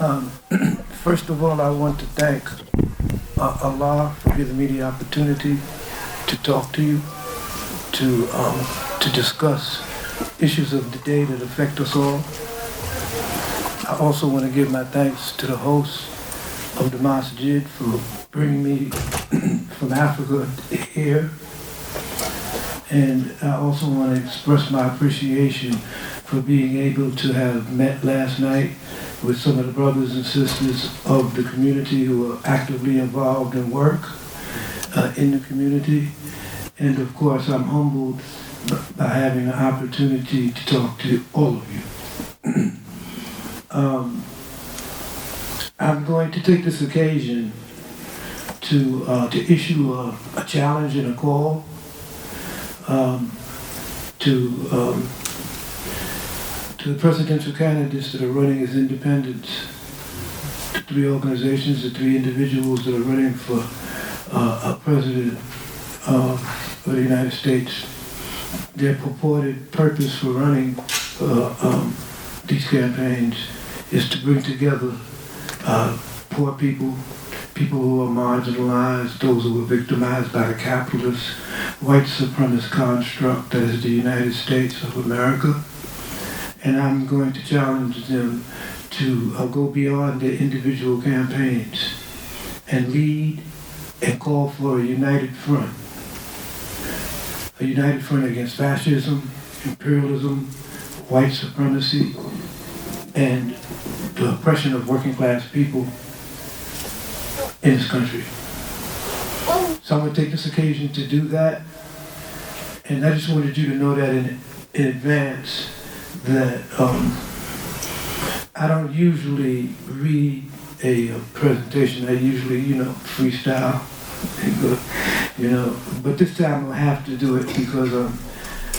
Um, First of all, I want to thank Allah for giving me the opportunity to talk to you, to discuss issues of the day that affect us all. I also want to give my thanks to the host of the masjid for bringing me from Africa here. And I also want to express my appreciation for being able to have met last night with some of the brothers and sisters of the community who are actively involved in work in the community. And of course, I'm humbled by having the opportunity to talk to all of you. I'm going to take this occasion to issue a challenge and a call to the presidential candidates that are running as independents, the three organizations, the three individuals that are running for a president of the United States. Their purported purpose for running these campaigns is to bring together poor people, people who are marginalized, those who were victimized by the capitalist, white supremacist construct that is the United States of America. And I'm going to challenge them to go beyond their individual campaigns and lead and call for a united front against fascism, imperialism, white supremacy, and the oppression of working class people in this country. So I'm going to take this occasion to do that, and I just wanted you to know that in advance that I don't usually read a presentation. I usually, freestyle, but this time I'll have to do it because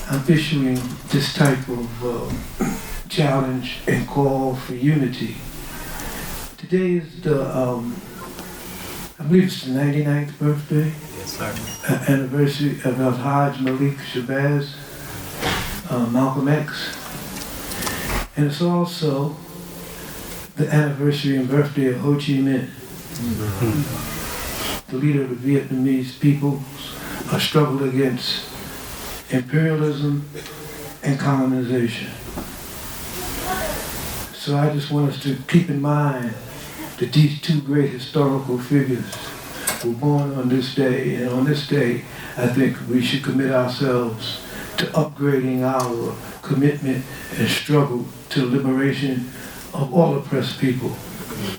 I'm issuing this type of challenge and call for unity. Today is the, I believe it's the 99th birthday. Yes, sir. Anniversary of Al-Hajj Malik Shabazz, Malcolm X. And it's also the anniversary and birthday of Ho Chi Minh, the leader of the Vietnamese people's struggle against imperialism and colonization. So I just want us to keep in mind that these two great historical figures were born on this day, and on this day, I think we should commit ourselves to upgrading our commitment and struggle to liberation of all oppressed people,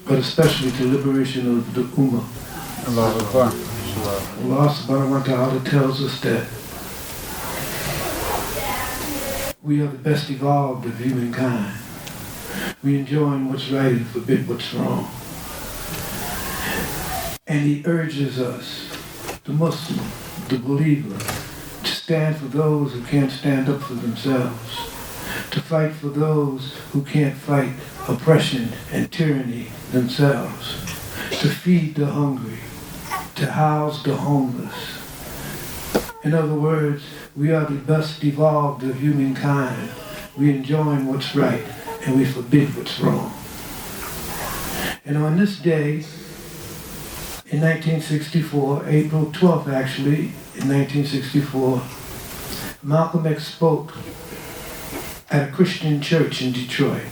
but especially to liberation of the Ummah. Allah subhanahu wa ta'ala tells us that we are the best evolved of humankind. We enjoin what's right and forbid what's wrong. And he urges us, the Muslim, the believer, to stand for those who can't stand up for themselves, to fight for those who can't fight oppression and tyranny themselves, to feed the hungry, to house the homeless. In other words, we are the best evolved of humankind. We enjoin what's right and we forbid what's wrong. And on this day, in 1964, April 12th actually, in 1964, Malcolm X spoke at a Christian church in Detroit.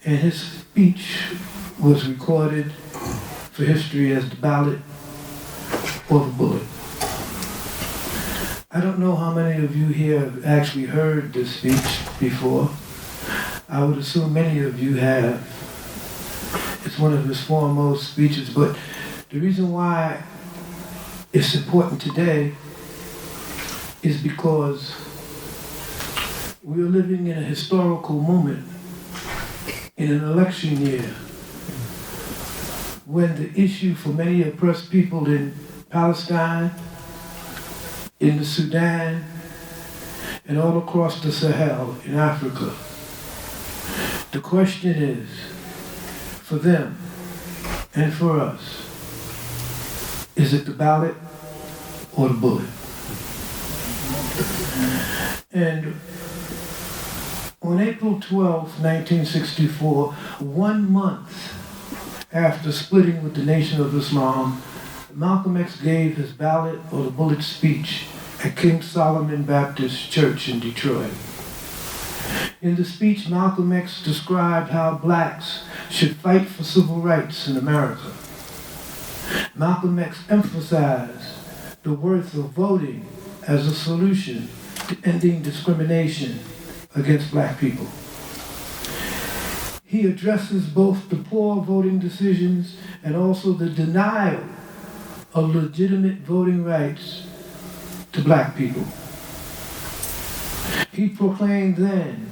And his speech was recorded for history as the ballot or the bullet. I don't know how many of you here have actually heard this speech before. I would assume many of you have. It's one of his foremost speeches, but the reason why it's important today is because we are living in a historical moment, in an election year, when the issue for many oppressed people in Palestine, in the Sudan, and all across the Sahel in Africa, the question is, for them and for us, is it the ballot or the bullet? And On April 12, 1964, 1 month after splitting with the Nation of Islam, Malcolm X gave his ballot or the bullet speech at King Solomon Baptist Church in Detroit. In the speech, Malcolm X described how blacks should fight for civil rights in America. Malcolm X emphasized the worth of voting as a solution to ending discrimination against black people. He addresses both the poor voting decisions and also the denial of legitimate voting rights to black people. He proclaimed then,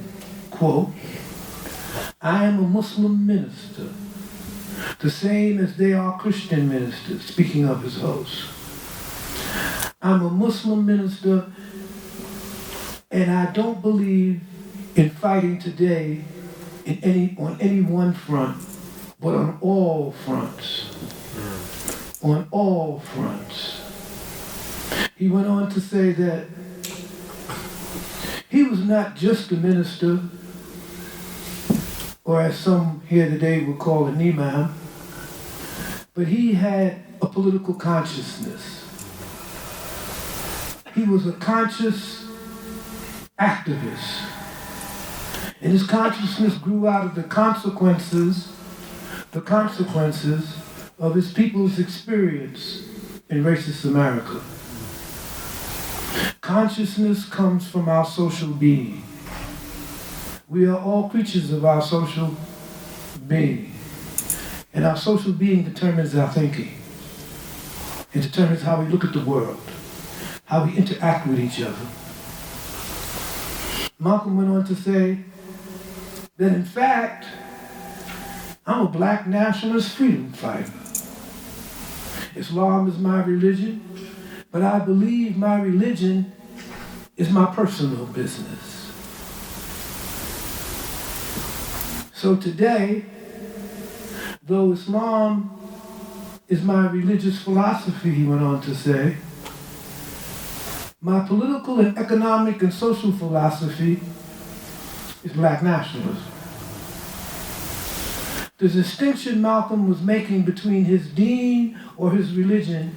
quote, "I am a Muslim minister, the same as they are Christian ministers," speaking of his hosts. "I'm a Muslim minister, and I don't believe in fighting today on any one front, but on all fronts. On all fronts." He went on to say that he was not just a minister, or as some here today would call an imam, but he had a political consciousness. He was a conscious activist. And his consciousness grew out of the consequences of his people's experience in racist America. Consciousness comes from our social being. We are all creatures of our social being. And our social being determines our thinking. It determines how we look at the world, how we interact with each other. Malcolm went on to say that in fact, I'm a black nationalist freedom fighter. Islam is my religion, but I believe my religion is my personal business. So today, though Islam is my religious philosophy, he went on to say, my political and economic and social philosophy is black nationalism. The distinction Malcolm was making between his deen or his religion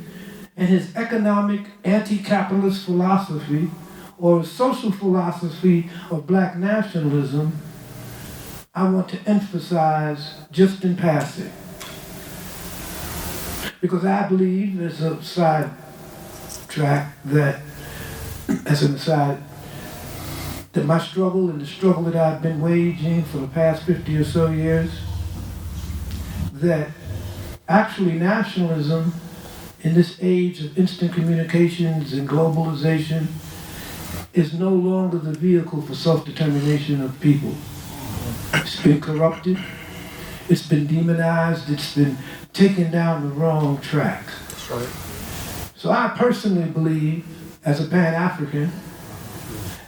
and his economic anti-capitalist philosophy or his social philosophy of black nationalism, I want to emphasize just in passing. Because I believe, as a side track, that, as an aside, that my struggle and the struggle that I've been waging for the past 50 or so years, that actually nationalism in this age of instant communications and globalization is no longer the vehicle for self-determination of people. It's been corrupted, it's been demonized, it's been taken down the wrong track. That's right. So I personally believe, as a pan-African,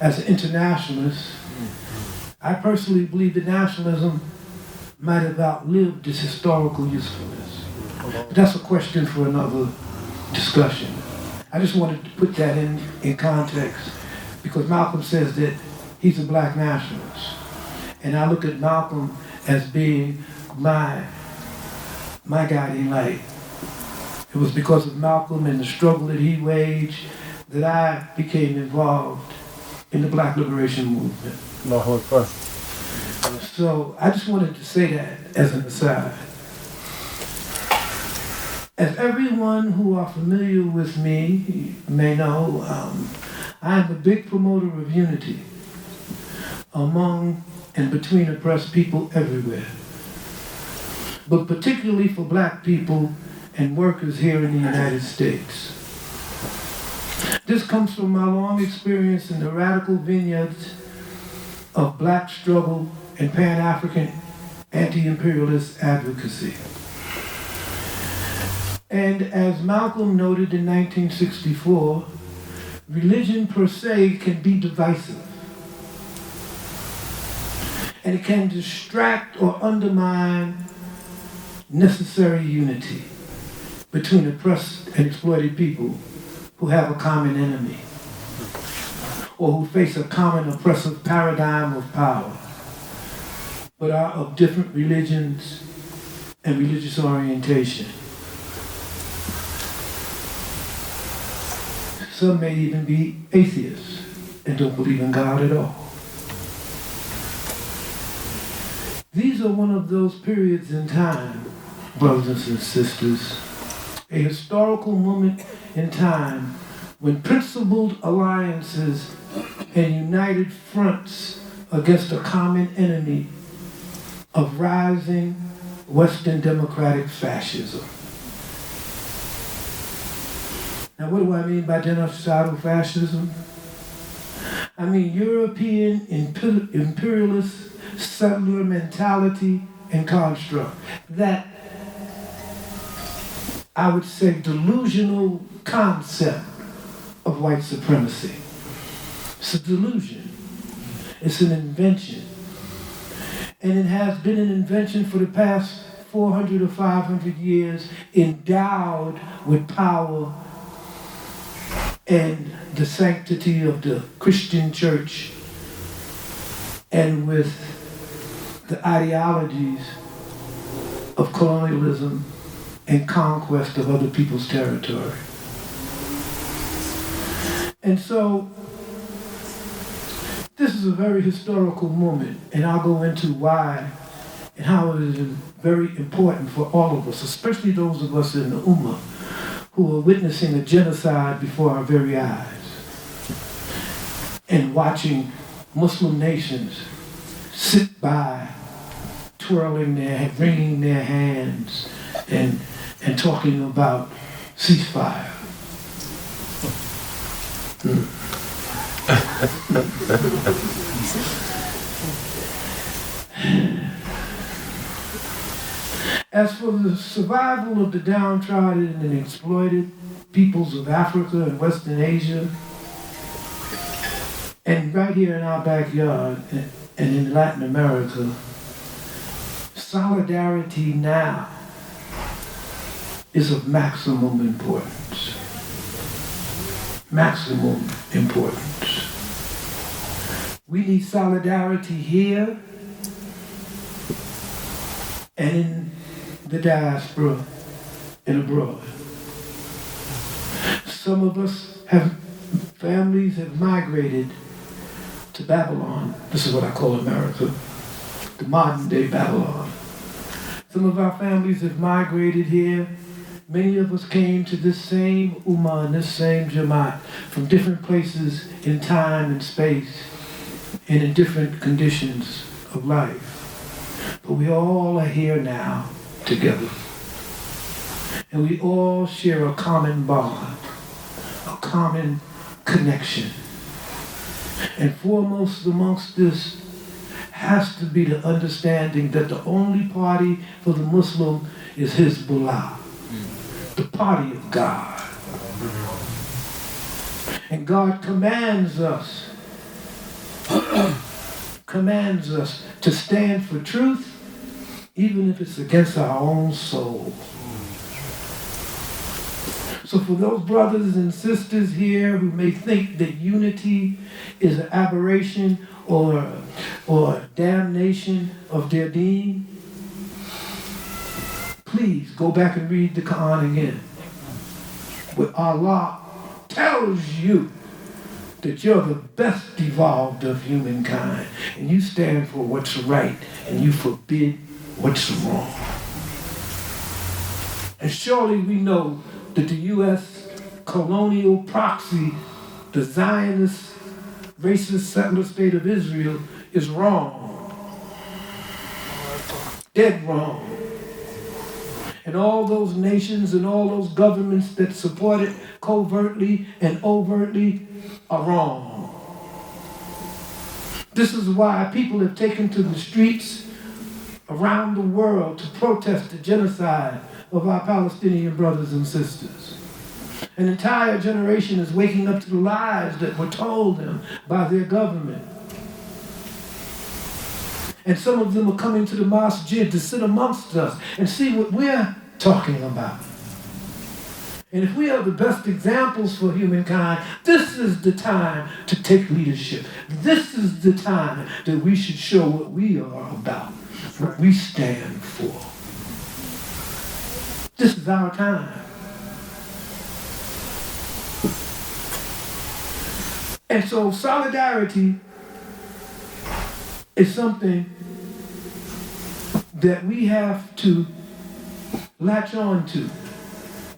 as an internationalist, I personally believe that nationalism might have outlived its historical usefulness. But that's a question for another discussion. I just wanted to put that in context because Malcolm says that he's a black nationalist. And I look at Malcolm as being my guiding light. It was because of Malcolm and the struggle that he waged that I became involved in the Black Liberation Movement. So I just wanted to say that as an aside. As everyone who are familiar with me may know, I am a big promoter of unity among and between oppressed people everywhere, but particularly for black people and workers here in the United States. This comes from my long experience in the radical vineyards of black struggle and pan-African anti-imperialist advocacy. And as Malcolm noted in 1964, religion per se can be divisive. And it can distract or undermine necessary unity between oppressed and exploited people who have a common enemy or who face a common oppressive paradigm of power. but are of different religions and religious orientation. Some may even be atheists and don't believe in God at all. These are one of those periods in time, brothers and sisters, a historical moment in time when principled alliances and united fronts against a common enemy of rising Western democratic fascism. Now, what do I mean by genocidal fascism? I mean European imperialist settler mentality and construct. That, I would say, delusional concept of white supremacy. It's a delusion. It's an invention. And it has been an invention for the past 400 or 500 years, endowed with power and the sanctity of the Christian church, and with the ideologies of colonialism and conquest of other people's territory. And so, this is a very historical moment, and I'll go into why and how it is very important for all of us, especially those of us in the Ummah, who are witnessing a genocide before our very eyes and watching Muslim nations sit by, wringing their hands and talking about ceasefire. As for the survival of the downtrodden and exploited peoples of Africa and Western Asia, and right here in our backyard and in Latin America, solidarity now is of maximum importance. Maximum importance. We need solidarity here and in the diaspora and abroad. Some of us families have migrated to Babylon. This is what I call America, the modern day Babylon. Some of our families have migrated here. Many of us came to this same Ummah and this same Jamaat from different places in time and space and in different conditions of life. But we all are here now together. And we all share a common bond, a common connection. And foremost amongst this has to be the understanding that the only party for the Muslim is Hezbollah, the party of God. And God commands us to stand for truth, even if it's against our own soul. So for those brothers and sisters here who may think that unity is an aberration or damnation of their deen, please go back and read the Quran again. Where Allah tells you that you're the best evolved of humankind, and you stand for what's right, and you forbid what's wrong. And surely we know that the U.S. colonial proxy, the Zionist, racist settler state of Israel, is wrong. Dead wrong. And all those nations and all those governments that support it covertly and overtly are wrong. This is why people have taken to the streets around the world to protest the genocide of our Palestinian brothers and sisters. An entire generation is waking up to the lies that were told them by their government. And some of them are coming to the masjid to sit amongst us and see what we're talking about. And if we are the best examples for humankind, this is the time to take leadership. This is the time that we should show what we are about. what we stand for. This is our time. And so solidarity is something that we have to latch on to.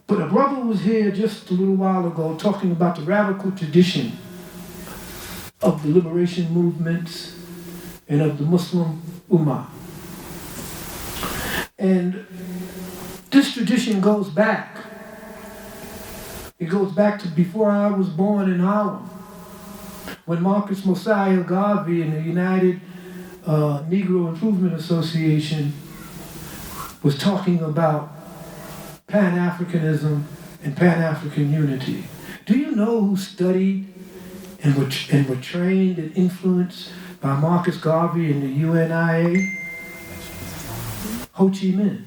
But a brother was here just a little while ago talking about the radical tradition of the liberation movements and of the Muslim Ummah. And this tradition goes back. It goes back to before I was born in Harlem, when Marcus Mosiah Garvey and the United Negro Improvement Association was talking about pan-Africanism and pan-African unity. Do you know who studied and were trained and influenced by Marcus Garvey and the UNIA? Ho Chi Minh.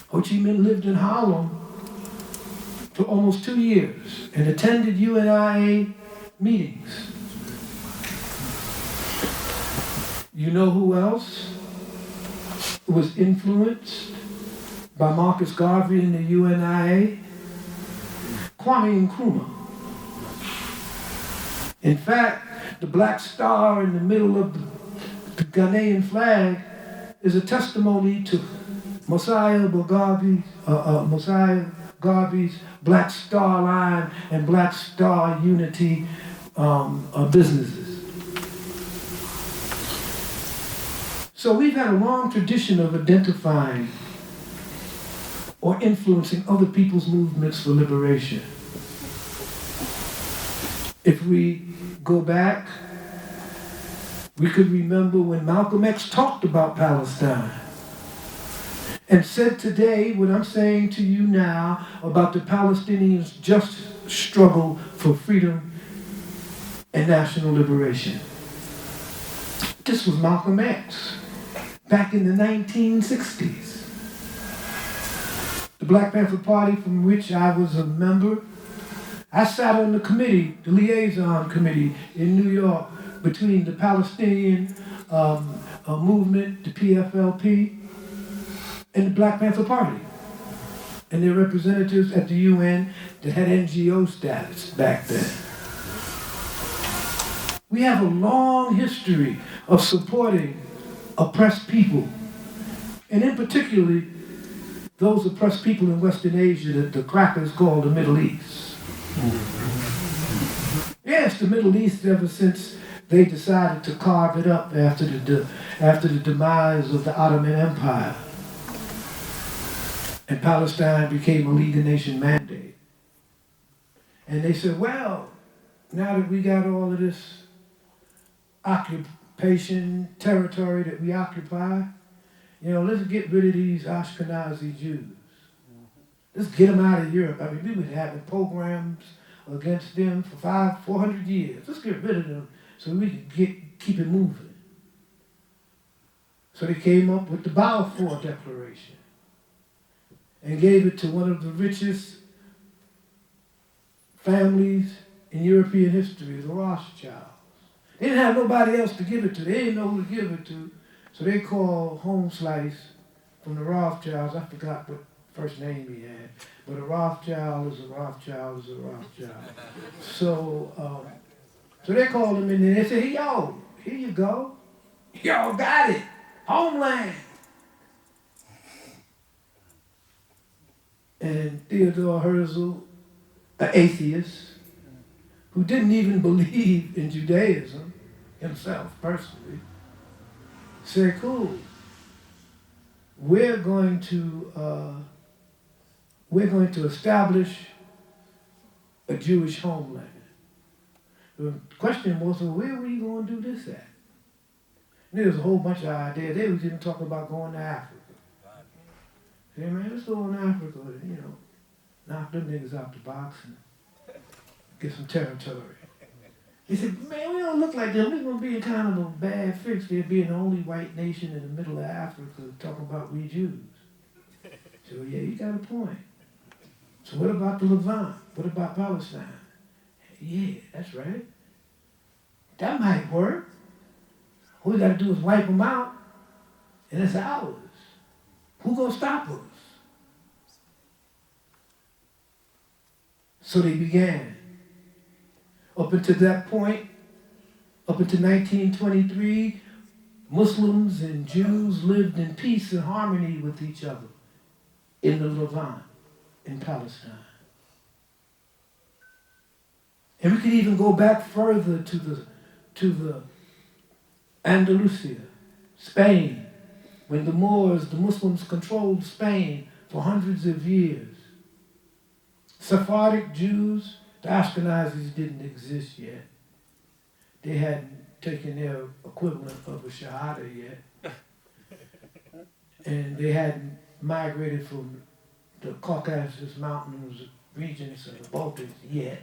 Ho Chi Minh lived in Harlem for almost 2 years and attended UNIA meetings. You know who else was influenced by Marcus Garvey and the UNIA? Kwame Nkrumah. In fact, the black star in the middle of the Ghanaian flag is a testimony to Mosiah Garvey's Black Star Line and Black Star Unity businesses. So we've had a long tradition of identifying or influencing other people's movements for liberation. If we go back, we could remember when Malcolm X talked about Palestine and said today what I'm saying to you now about the Palestinians' just struggle for freedom and national liberation. This was Malcolm X back in the 1960s. The Black Panther Party, from which I was a member, I sat on the committee, the liaison committee in New York between the Palestinian movement, the PFLP, and the Black Panther Party, and their representatives at the UN that had NGO status back then. We have a long history of supporting oppressed people, and in particular, those oppressed people in Western Asia that the crackers call the Middle East. Yes, the Middle East, ever since they decided to carve it up after the demise of the Ottoman Empire, and Palestine became a League of Nations mandate. And they said, well, now that we got all of this occupation territory that we occupy, let's get rid of these Ashkenazi Jews. Let's get them out of Europe. I mean, we've been having programs against them for 400 years. Let's get rid of them so we can keep it moving. So they came up with the Balfour Declaration and gave it to one of the richest families in European history, the Rothschilds. They didn't have nobody else to give it to. They didn't know who to give it to. So they called Home Slice from the Rothschilds. I forgot what first name he had. But a Rothschild is a Rothschild is a Rothschild. So they called him in there. They said, hey, yo, here you go. Y'all got it. Homeland. And Theodore Herzl, an atheist, who didn't even believe in Judaism himself personally, said, cool, we're going to establish a Jewish homeland. The question was, well, where were you going to do this at? And there was a whole bunch of ideas. They was even talking about going to Africa. Hey man, let's go in Africa, knock them niggas out the box and get some territory. He said, man, we don't look like them. We're going to be in kind of a bad fix there being the only white nation in the middle of Africa talking about we Jews. So yeah, you got a point. So what about the Levant? What about Palestine? Yeah, that's right. That might work. All we got to do is wipe them out, and it's ours. Who gonna stop us? So they began. Up until that point, up until 1923, Muslims and Jews lived in peace and harmony with each other in the Levant, in Palestine. And we could even go back further to the Andalusia, Spain, when the Moors, the Muslims controlled Spain for hundreds of years. Sephardic Jews, the Ashkenazis didn't exist yet. They hadn't taken their equivalent of a Shahada yet. And they hadn't migrated from the Caucasus Mountains regions of the Baltics yet.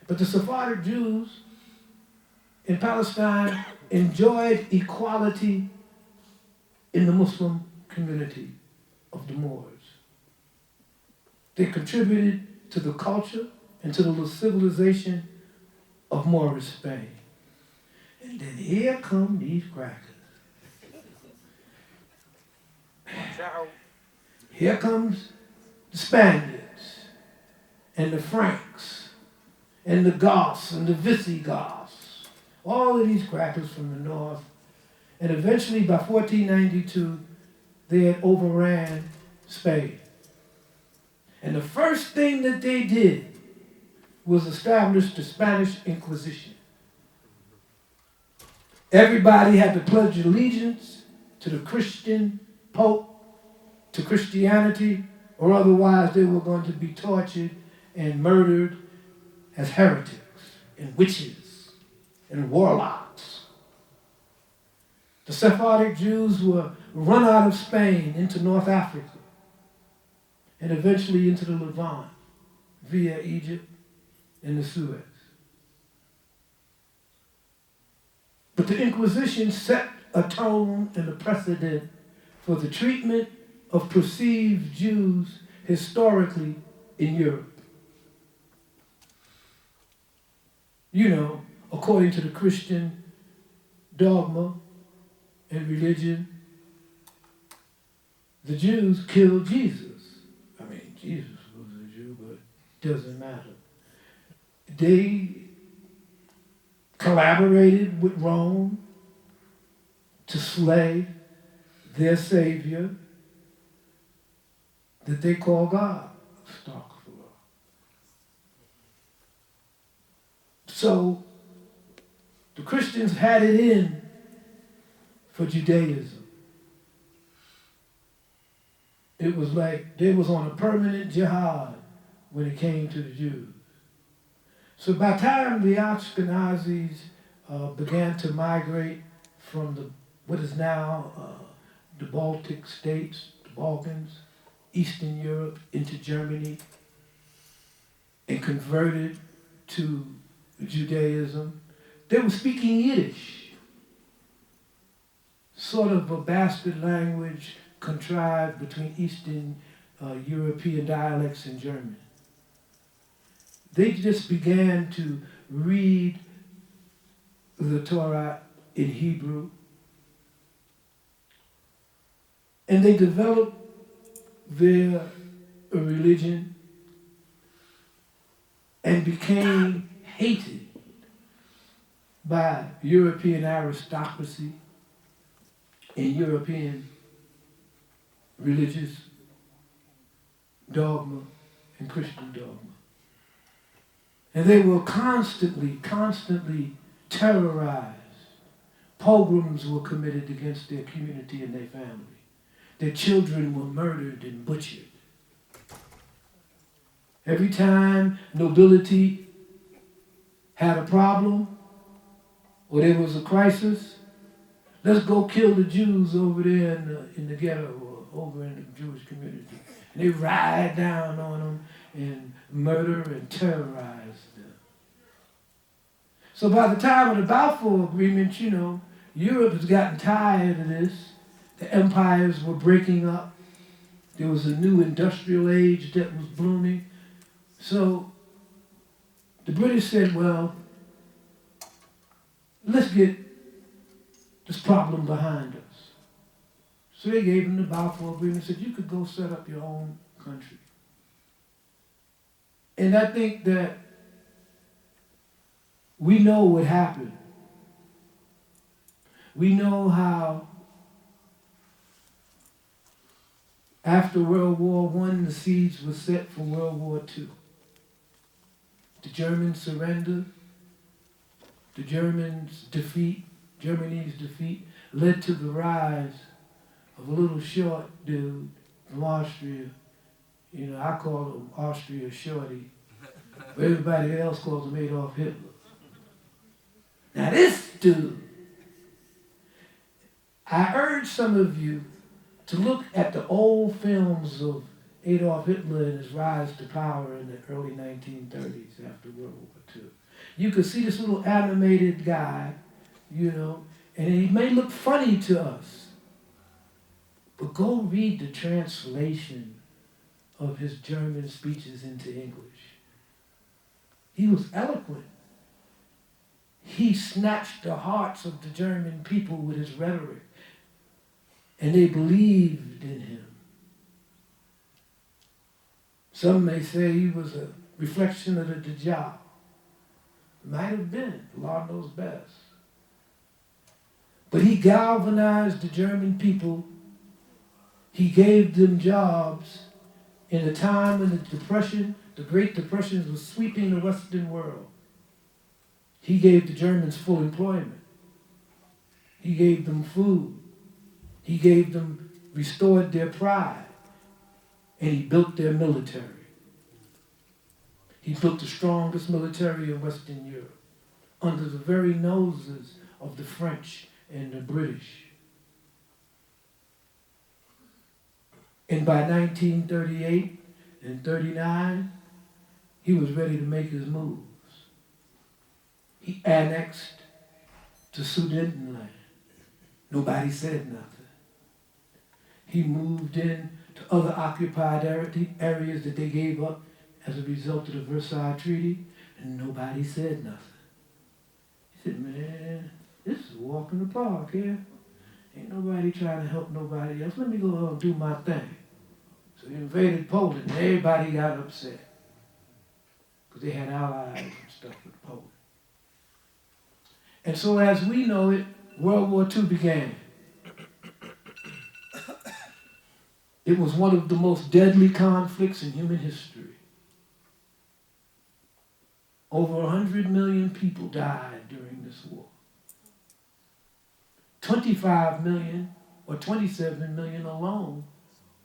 But the Sephardic Jews in Palestine enjoyed equality in the Muslim community of the Moors. They contributed to the culture and to the civilization of Moorish Spain. And then here come these crackers. Here comes the Spaniards and the Franks and the Goths and the Visigoths. All of these crackers from the north. And eventually by 1492, they had overran Spain. And the first thing that they did was establish the Spanish Inquisition. Everybody had to pledge allegiance to the Christian Pope, to Christianity, or otherwise they were going to be tortured and murdered as heretics and witches and warlocks. The Sephardic Jews were run out of Spain into North Africa and eventually into the Levant via Egypt and the Suez. But the Inquisition set a tone and a precedent for the treatment of perceived Jews historically in Europe. You know, according to the Christian dogma and religion, the Jews killed Jesus. I mean, Jesus was a Jew, but it doesn't matter. They collaborated with Rome to slay their savior that they call God. So the Christians had it in for Judaism. It was like they was on a permanent jihad when it came to the Jews. So by the time the Ashkenazis began to migrate from what is now the Baltic states, the Balkans, Eastern Europe, into Germany, and converted to Judaism, they were speaking Yiddish, sort of a bastard language contrived between Eastern European dialects and German. They just began to read the Torah in Hebrew, and they developed their religion and became hated by European aristocracy and European religious dogma and Christian dogma. And they were constantly terrorized. Pogroms were committed against their community and their family. Their children were murdered and butchered. Every time nobility had a problem or there was a crisis, let's go kill the Jews over there in the ghetto or over in the Jewish community. And they ride down on them and murder and terrorize them. So by the time of the Balfour Agreement, you know, Europe has gotten tired of this. The empires were breaking up. There was a new industrial age that was blooming. So the British said, well, let's get this problem behind us. So they gave him the Balfour Agreement and said, you could go set up your own country. And I think that we know what happened. We know how after World War I, the seeds were set for World War II. The Germans surrender, the Germany's defeat led to the rise of a little short dude from Austria. You know, I call him Austria Shorty, but everybody else calls him Adolf Hitler. Now this dude, I urge some of you to look at the old films of Adolf Hitler and his rise to power in the early 1930s after World War II. You could see this little animated guy, you know, and he may look funny to us, but go read the translation of his German speeches into English. He was eloquent. He snatched the hearts of the German people with his rhetoric, and they believed in him. Some may say he was a reflection of the Dajjal. Might have been, the Lord knows best. But he galvanized the German people. He gave them jobs in a time when the Great Depression was sweeping the Western world. He gave the Germans full employment. He gave them food. He gave them, restored their pride. And he built their military. He built the strongest military in Western Europe under the very noses of the French and the British. And by 1938 and 39, he was ready to make his moves. He annexed to Sudan. Nobody said nothing. He moved in to other occupied areas that they gave up as a result of the Versailles Treaty, and nobody said nothing. He said, man, this is a walk in the park here. Ain't nobody trying to help nobody else. Let me go and do my thing. So he invaded Poland, and everybody got upset because they had allies and stuff with Poland. And so as we know it, World War II began. It was one of the most deadly conflicts in human history. Over 100 million people died during this war. 25 million or 27 million alone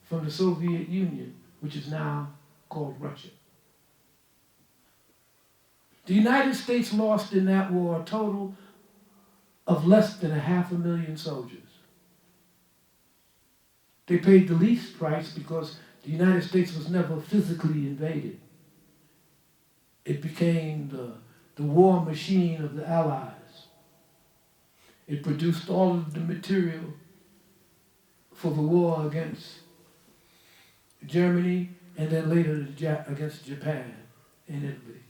from the Soviet Union, which is now called Russia. The United States lost in that war a total of less than 500,000 soldiers. They paid the least price because the United States was never physically invaded. It became the war machine of the Allies. It produced all of the material for the war against Germany and then later against Japan and Italy.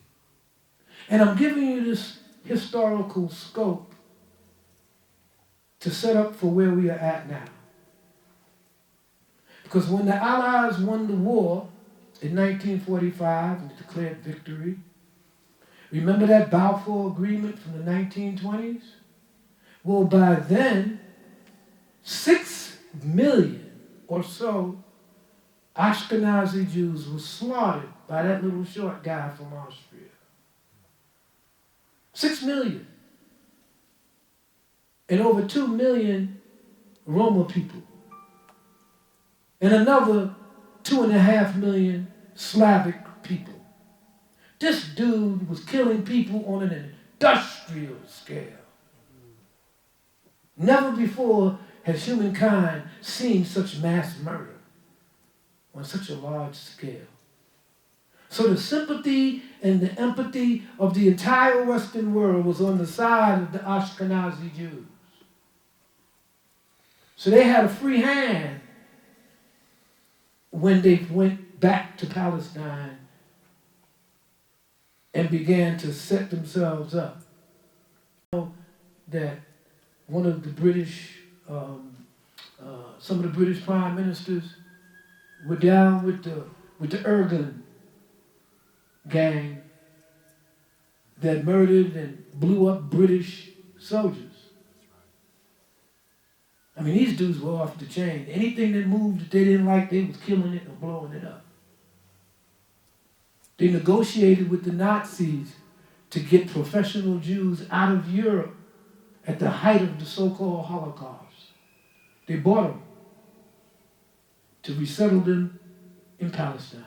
And I'm giving you this historical scope to set up for where we are at now. Because when the Allies won the war in 1945 and declared victory, remember that Balfour Agreement from the 1920s? Well, by then, 6 million or so Ashkenazi Jews were slaughtered by that little short guy from Austria. 6 million. And over 2 million Roma people. And another 2.5 million Slavic people. This dude was killing people on an industrial scale. Never before has humankind seen such mass murder on such a large scale. So the sympathy and the empathy of the entire Western world was on the side of the Ashkenazi Jews. So they had a free hand when they went back to Palestine and began to set themselves up. That one of the British, some of the British prime ministers were down with the Irgun gang that murdered and blew up British soldiers. I mean, these dudes were off the chain. Anything that moved that they didn't like, they was killing it and blowing it up. They negotiated with the Nazis to get professional Jews out of Europe at the height of the so-called Holocaust. They bought them to resettle them in Palestine.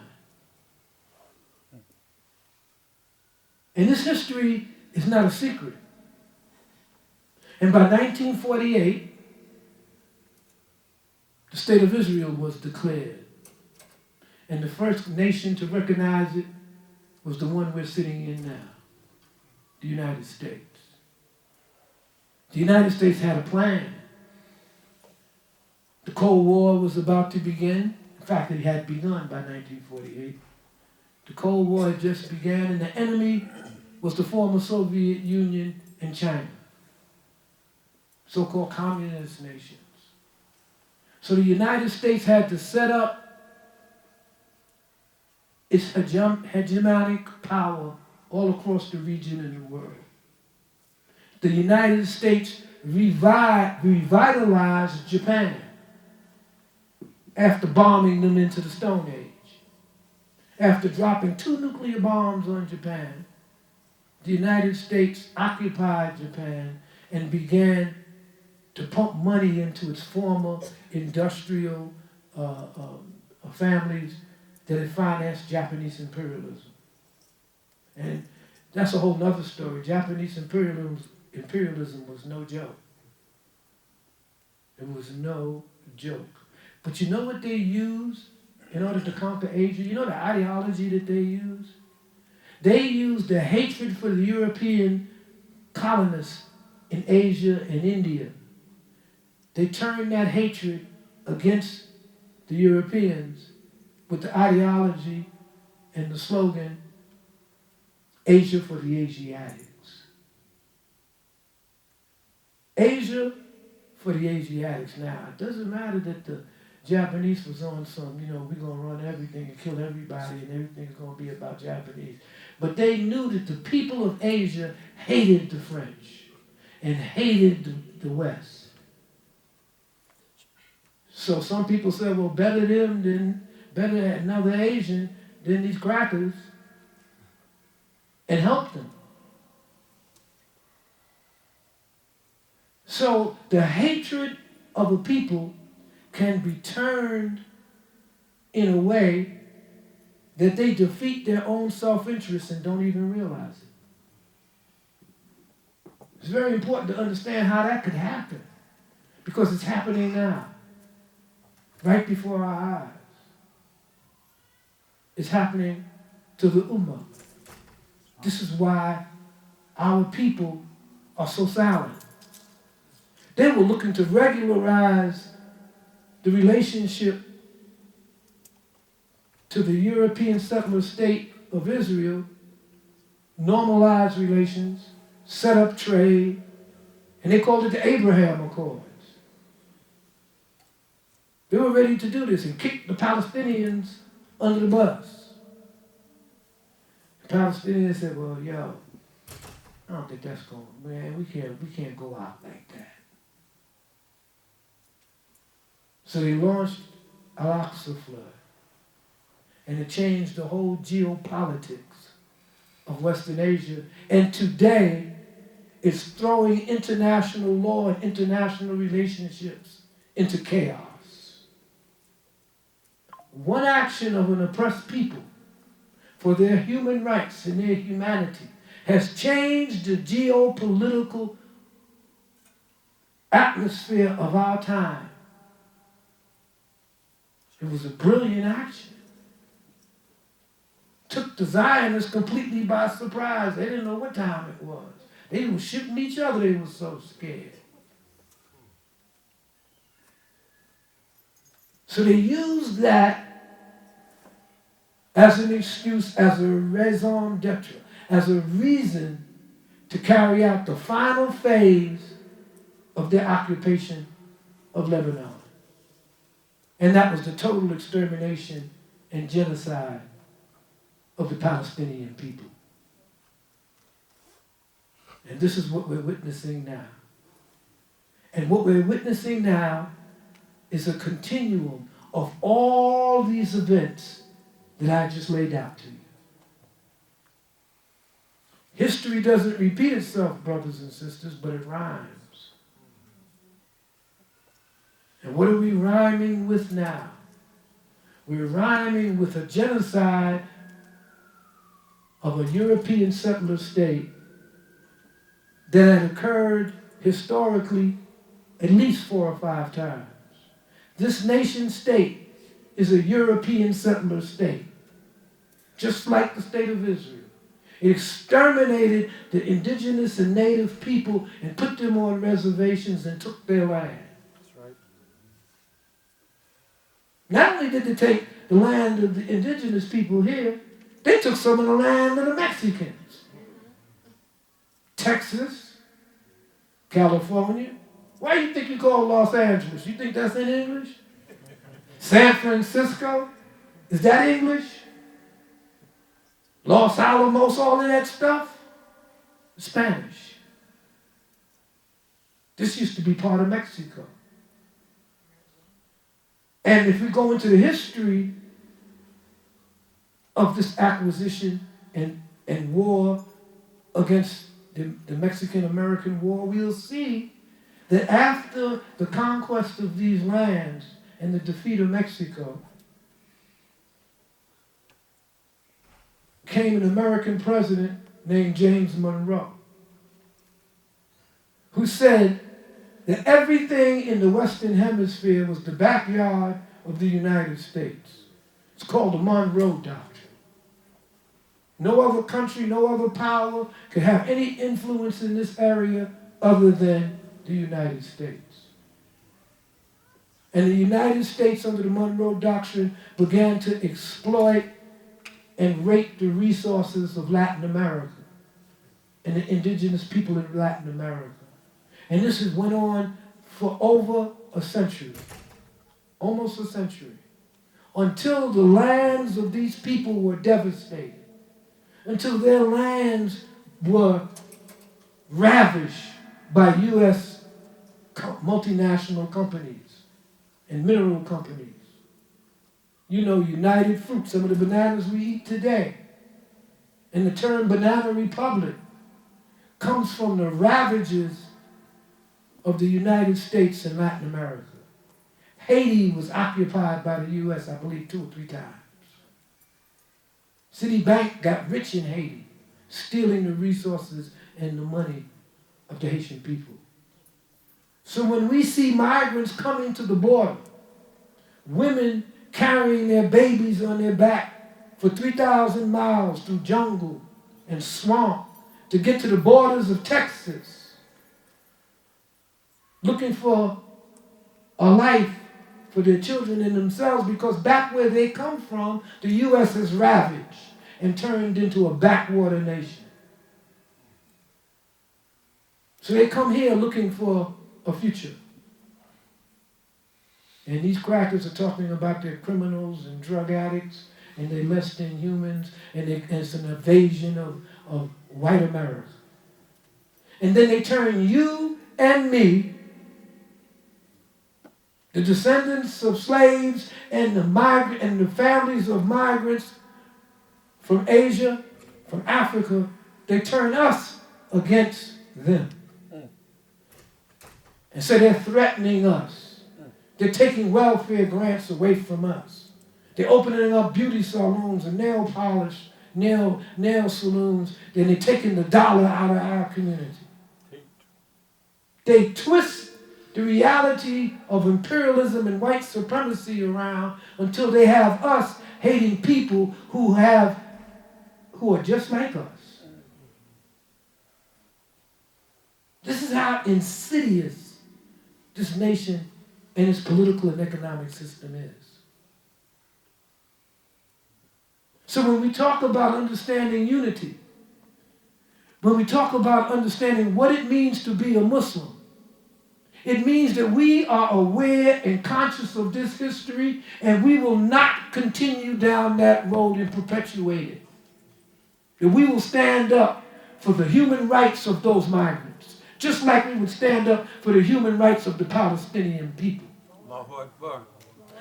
And this history is not a secret. And by 1948, the State of Israel was declared. And the first nation to recognize it was the one we're sitting in now, the United States. The United States had a plan. The Cold War was about to begin. In fact, it had begun by 1948. The Cold War had just begun, and the enemy was the former Soviet Union and China, so-called communist nations. So the United States had to set up its hegemonic power all across the region and the world. The United States revitalized Japan after bombing them into the Stone Age. After dropping 2 nuclear bombs on Japan, the United States occupied Japan and began to pump money into its former industrial families that had financed Japanese imperialism. And that's a whole nother story. Japanese imperialism was no joke. It was no joke. But you know what they used in order to conquer Asia? You know the ideology that they used? They used the hatred for the European colonists in Asia and India. They turned that hatred against the Europeans with the ideology and the slogan, Asia for the Asiatics. Asia for the Asiatics. Now, it doesn't matter that the Japanese was on some, we're going to run everything and kill everybody and everything's going to be about Japanese. But they knew that the people of Asia hated the French and hated the West. So some people said, well, better another Asian than these crackers, and help them. So the hatred of a people can be turned in a way that they defeat their own self-interest and don't even realize it. It's very important to understand how that could happen, because it's happening now, right before our eyes. It's happening to the Ummah. This is why our people are so silent. They were looking to regularize the relationship to the European settler state of Israel, normalize relations, set up trade, and they called it the Abraham Accords. They were ready to do this and kick the Palestinians under the bus. The Palestinians said, well, I don't think that's going, man, we can't go out like that. So they launched Al-Aqsa Flood. And it changed the whole geopolitics of Western Asia. And today, it's throwing international law and international relationships into chaos. One action of an oppressed people for their human rights and their humanity has changed the geopolitical atmosphere of our time. It was a brilliant action. Took the Zionists completely by surprise. They didn't know what time it was. They were shooting each other. They were so scared. So they used that as an excuse, as a raison d'etre, as a reason to carry out the final phase of their occupation of Lebanon. And that was the total extermination and genocide of the Palestinian people. And this is what we're witnessing now. And what we're witnessing now is a continuum of all these events that I just laid out to you. History doesn't repeat itself, brothers and sisters, but it rhymes. And what are we rhyming with now? We're rhyming with a genocide of a European settler state that had occurred historically at least 4 or 5 times. This nation state is a European settler state, just like the state of Israel. It exterminated the indigenous and native people and put them on reservations and took their land. That's right. Not only did they take the land of the indigenous people here, they took some of the land of the Mexicans. Texas, California. Why do you think you call Los Angeles? You think that's in English? San Francisco? Is that English? Los Alamos, all of that stuff? Spanish. This used to be part of Mexico. And if we go into the history of this acquisition and war against the Mexican-American War, we'll see that after the conquest of these lands and the defeat of Mexico, came an American president named James Monroe, who said that everything in the Western Hemisphere was the backyard of the United States. It's called the Monroe Doctrine. No other country, no other power could have any influence in this area other than the United States. And the United States, under the Monroe Doctrine, began to exploit and rape the resources of Latin America and the indigenous people in Latin America. And this has went on for over a century, almost a century, until the lands of these people were devastated, until their lands were ravished by U.S. multinational companies and mineral companies. You know, United Fruit, some of the bananas we eat today. And the term Banana Republic comes from the ravages of the United States and Latin America. Haiti was occupied by the U.S., I believe, 2 or 3 times. Citibank got rich in Haiti, stealing the resources and the money of the Haitian people. So when we see migrants coming to the border, women carrying their babies on their back for 3,000 miles through jungle and swamp to get to the borders of Texas, looking for a life for their children and themselves, because back where they come from, the U.S. has ravaged and turned into a backwater nation. So they come here looking for a future. And these crackers are talking about their criminals and drug addicts, and they're less than humans, and it's an invasion of white America. And then they turn you and me, the descendants of slaves and the families of migrants from Asia, from Africa, they turn us against them. And so they're threatening us. They're taking welfare grants away from us. They're opening up beauty salons and nail polish, nail saloons. Then they're taking the dollar out of our community. They twist the reality of imperialism and white supremacy around until they have us hating people who are just like us. This is how insidious this nation and its political and economic system is. So when we talk about understanding unity, when we talk about understanding what it means to be a Muslim, It means that we are aware and conscious of this history, and we will not continue down that road and perpetuate it. That we will stand up for the human rights of those migrants, just like we would stand up for the human rights of the Palestinian people.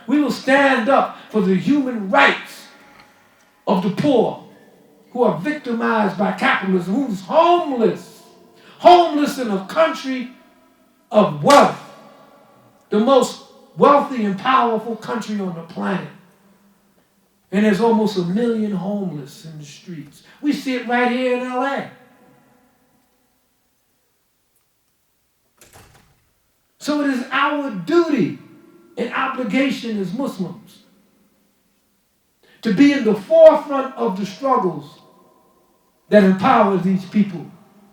We will stand up for the human rights of the poor who are victimized by capitalism, who's homeless in a country of wealth, the most wealthy and powerful country on the planet. And there's almost 1 million homeless in the streets. We see it right here in LA. So it is our duty and obligation as Muslims to be in the forefront of the struggles that empower these people,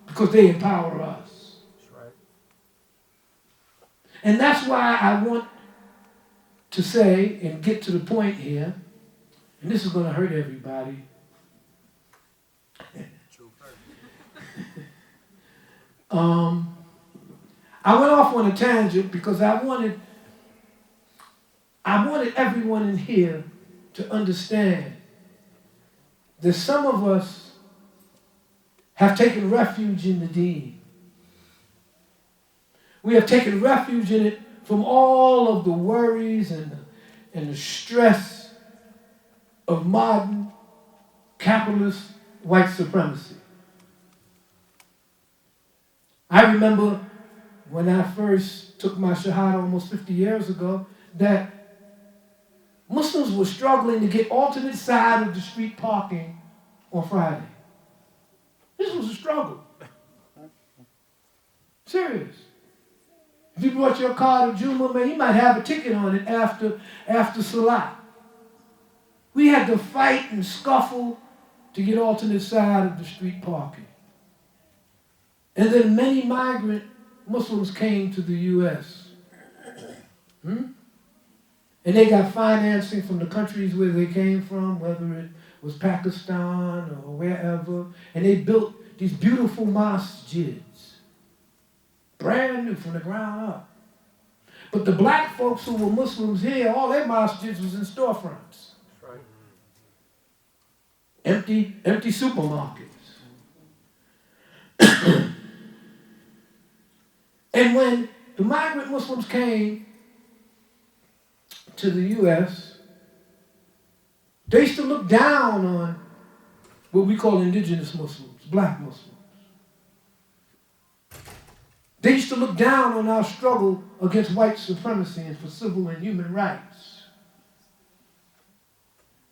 because they empower us. That's right. And that's why I want to say and get to the point here, and this is going to hurt everybody. I went off on a tangent because I wanted everyone in here to understand that some of us have taken refuge in the deen. We have taken refuge in it from all of the worries and the stress of modern capitalist white supremacy. I remember when I first took my Shahada almost 50 years ago that Muslims were struggling to get alternate side of the street parking on Friday. This was a struggle. Serious. If you brought your car to Juma, man, you might have a ticket on it after Salah. We had to fight and scuffle to get alternate side of the street parking. And then many migrant Muslims came to the U.S. And they got financing from the countries where they came from, whether it was Pakistan or wherever. And they built these beautiful masjids, brand new from the ground up. But the black folks who were Muslims here, all their masjids was in storefronts. Right. Empty supermarkets. And when the migrant Muslims came to the U.S., they used to look down on what we call indigenous Muslims, black Muslims. They used to look down on our struggle against white supremacy and for civil and human rights.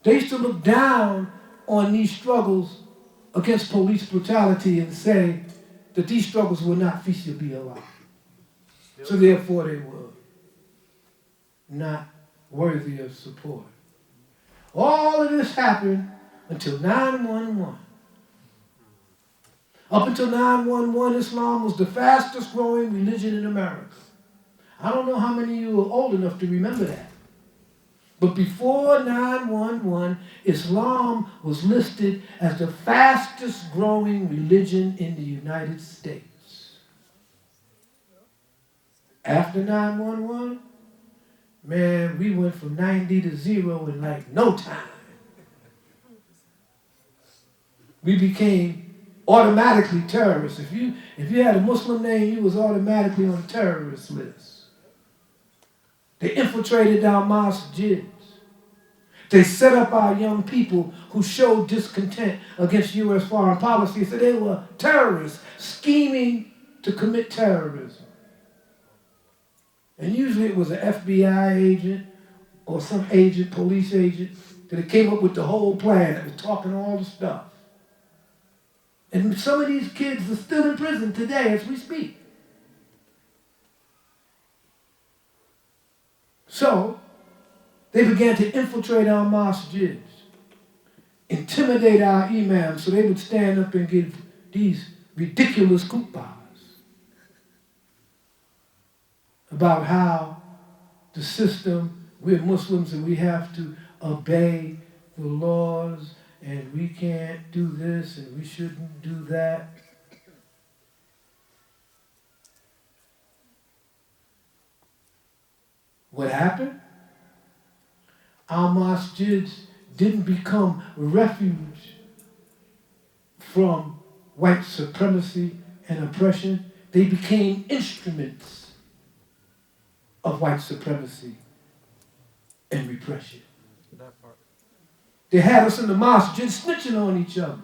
They used to look down on these struggles against police brutality and say that these struggles were not fi sabilillah. So therefore they were not worthy of support. All of this happened until 9/11. Up until 9/11, Islam was the fastest growing religion in America. I don't know how many of you are old enough to remember that. But before 9/11, Islam was listed as the fastest growing religion in the United States. After 9/11, man, we went from 90 to 0 in like no time. We became automatically terrorists. If you had a Muslim name, you was automatically on the terrorist list. They infiltrated our masjids. They set up our young people who showed discontent against U.S. foreign policy. So they were terrorists scheming to commit terrorism. And usually it was an FBI agent or some agent, police agent, that came up with the whole plan that was talking all the stuff. And some of these kids are still in prison today as we speak. So, they began to infiltrate our masjids, intimidate our imams so they would stand up and give these ridiculous khutbahs about how the system, we're Muslims and we have to obey the laws and we can't do this and we shouldn't do that. What happened? Our masjids didn't become refuge from white supremacy and oppression. They became instruments of white supremacy and repression. They had us in the masjid snitching on each other.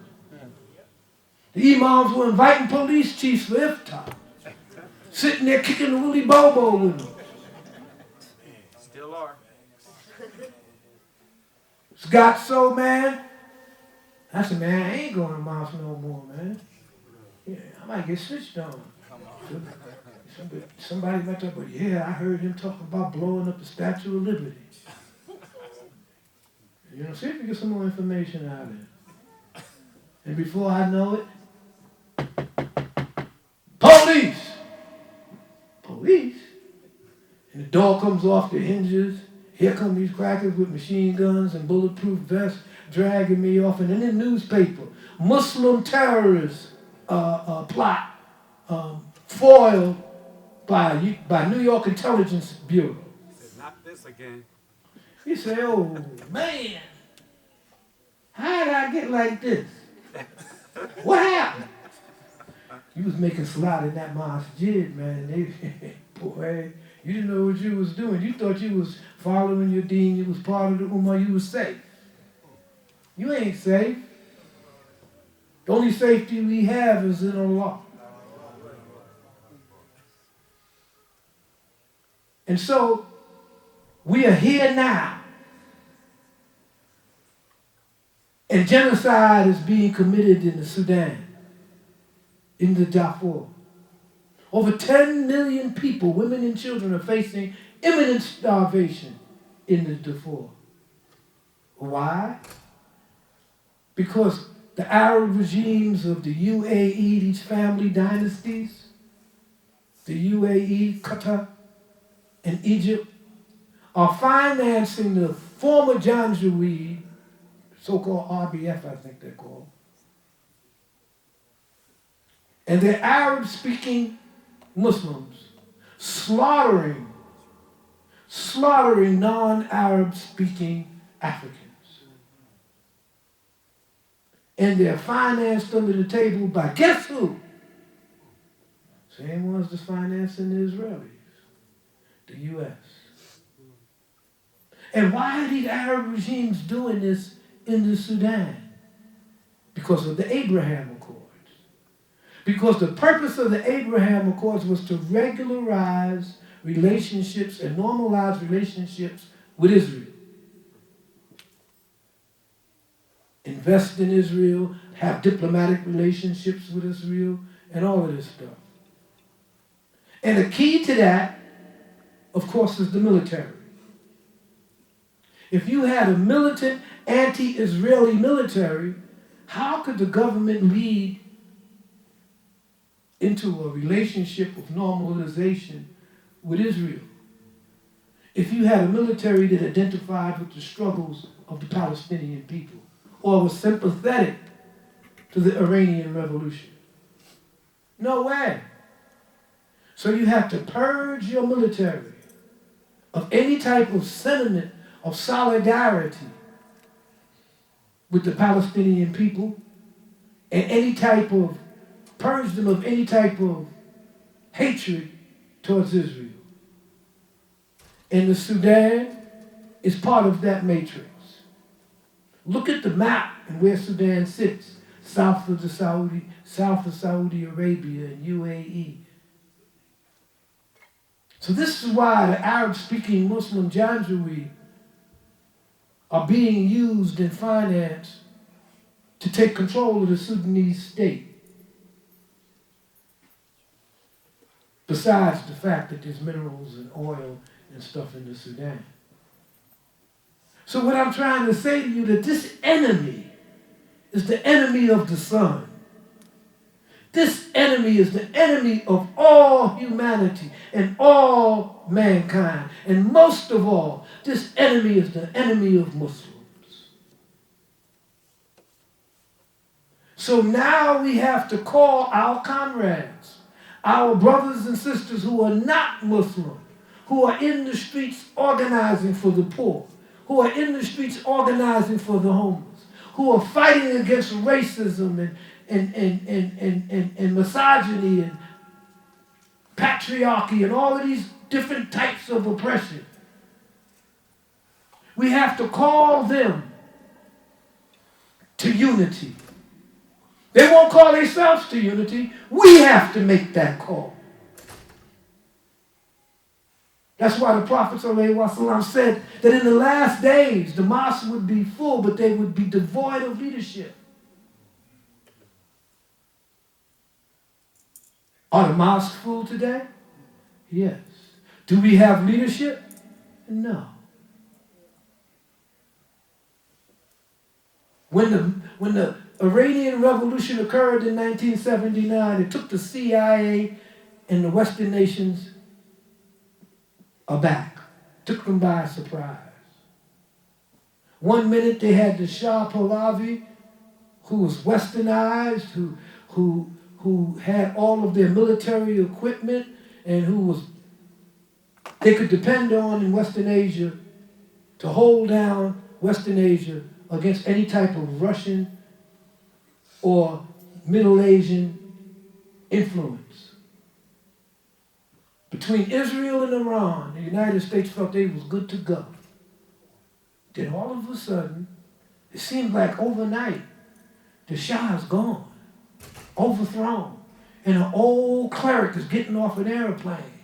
The imams were inviting police chiefs for iftar, sitting there kicking the willy bobo with them. Still are. It's got so, man. I said, man, I ain't going to mosque no more, man. Yeah, I might get snitched on. Somebody might talk about, yeah, I heard him talking about blowing up the Statue of Liberty. You know, see if you get some more information out of it. And before I know it, police! Police? And the door comes off the hinges. Here come these crackers with machine guns and bulletproof vests dragging me off. And in the newspaper, Muslim terrorists plot foiled by New York Intelligence Bureau. Not this again. You say, oh man, how did I get like this? What happened? You was making slide in that masjid, man. Boy, you didn't know what you was doing. You thought you was following your deen. You was part of the ummah. You was safe. You ain't safe. The only safety we have is in Allah. And so, we are here now. And genocide is being committed in the Sudan, in the Darfur. Over 10 million people, women and children, are facing imminent starvation in the Darfur. Why? Because the Arab regimes of the UAE, these family dynasties, the UAE, Qatar, and Egypt, are financing the former Janjaweed, so-called RBF, I think they're called, and they're Arab-speaking Muslims slaughtering non-Arab-speaking Africans. And they're financed under the table by guess who? Same ones that's financing the Israelis, the U.S. And why are these Arab regimes doing this in the Sudan? Because of the Abraham Accords. Because the purpose of the Abraham Accords was to regularize relationships and normalize relationships with Israel. Invest in Israel, have diplomatic relationships with Israel, and all of this stuff. And the key to that, of course, is the military. If you had a militant, anti-Israeli military, how could the government lead into a relationship of normalization with Israel? If you had a military that identified with the struggles of the Palestinian people, or was sympathetic to the Iranian Revolution. No way. So you have to purge your military of any type of sentiment of solidarity with the Palestinian people, and purge them of any type of hatred towards Israel. And the Sudan is part of that matrix. Look at the map and where Sudan sits, south of Saudi Arabia and UAE. So this is why the Arab-speaking Muslim Janjaweed are being used and financed to take control of the Sudanese state. Besides the fact that there's minerals and oil and stuff in the Sudan. So what I'm trying to say to you, that this enemy is the enemy of the sun. This enemy is the enemy of all humanity and all mankind. And most of all, this enemy is the enemy of Muslims. So now we have to call our comrades, our brothers and sisters who are not Muslim, who are in the streets organizing for the poor, who are in the streets organizing for the homeless, who are fighting against racism and misogyny and patriarchy and all of these different types of oppression. We have to call them to unity. They won't call themselves to unity. We have to make that call. That's why the Prophet ﷺ said that in the last days, the mosques would be full, but they would be devoid of leadership. Are the mosques full today? Yes. Do we have leadership? No. When the Iranian Revolution occurred in 1979, it took the CIA and the Western nations aback, took them by surprise. One minute they had the Shah Pahlavi, who was westernized, who had all of their military equipment, and they could depend on in Western Asia to hold down Western Asia against any type of Russian or Middle Asian influence. Between Israel and Iran, the United States felt they was good to go. Then all of a sudden, it seemed like overnight, the Shah is gone, overthrown, and an old cleric is getting off an airplane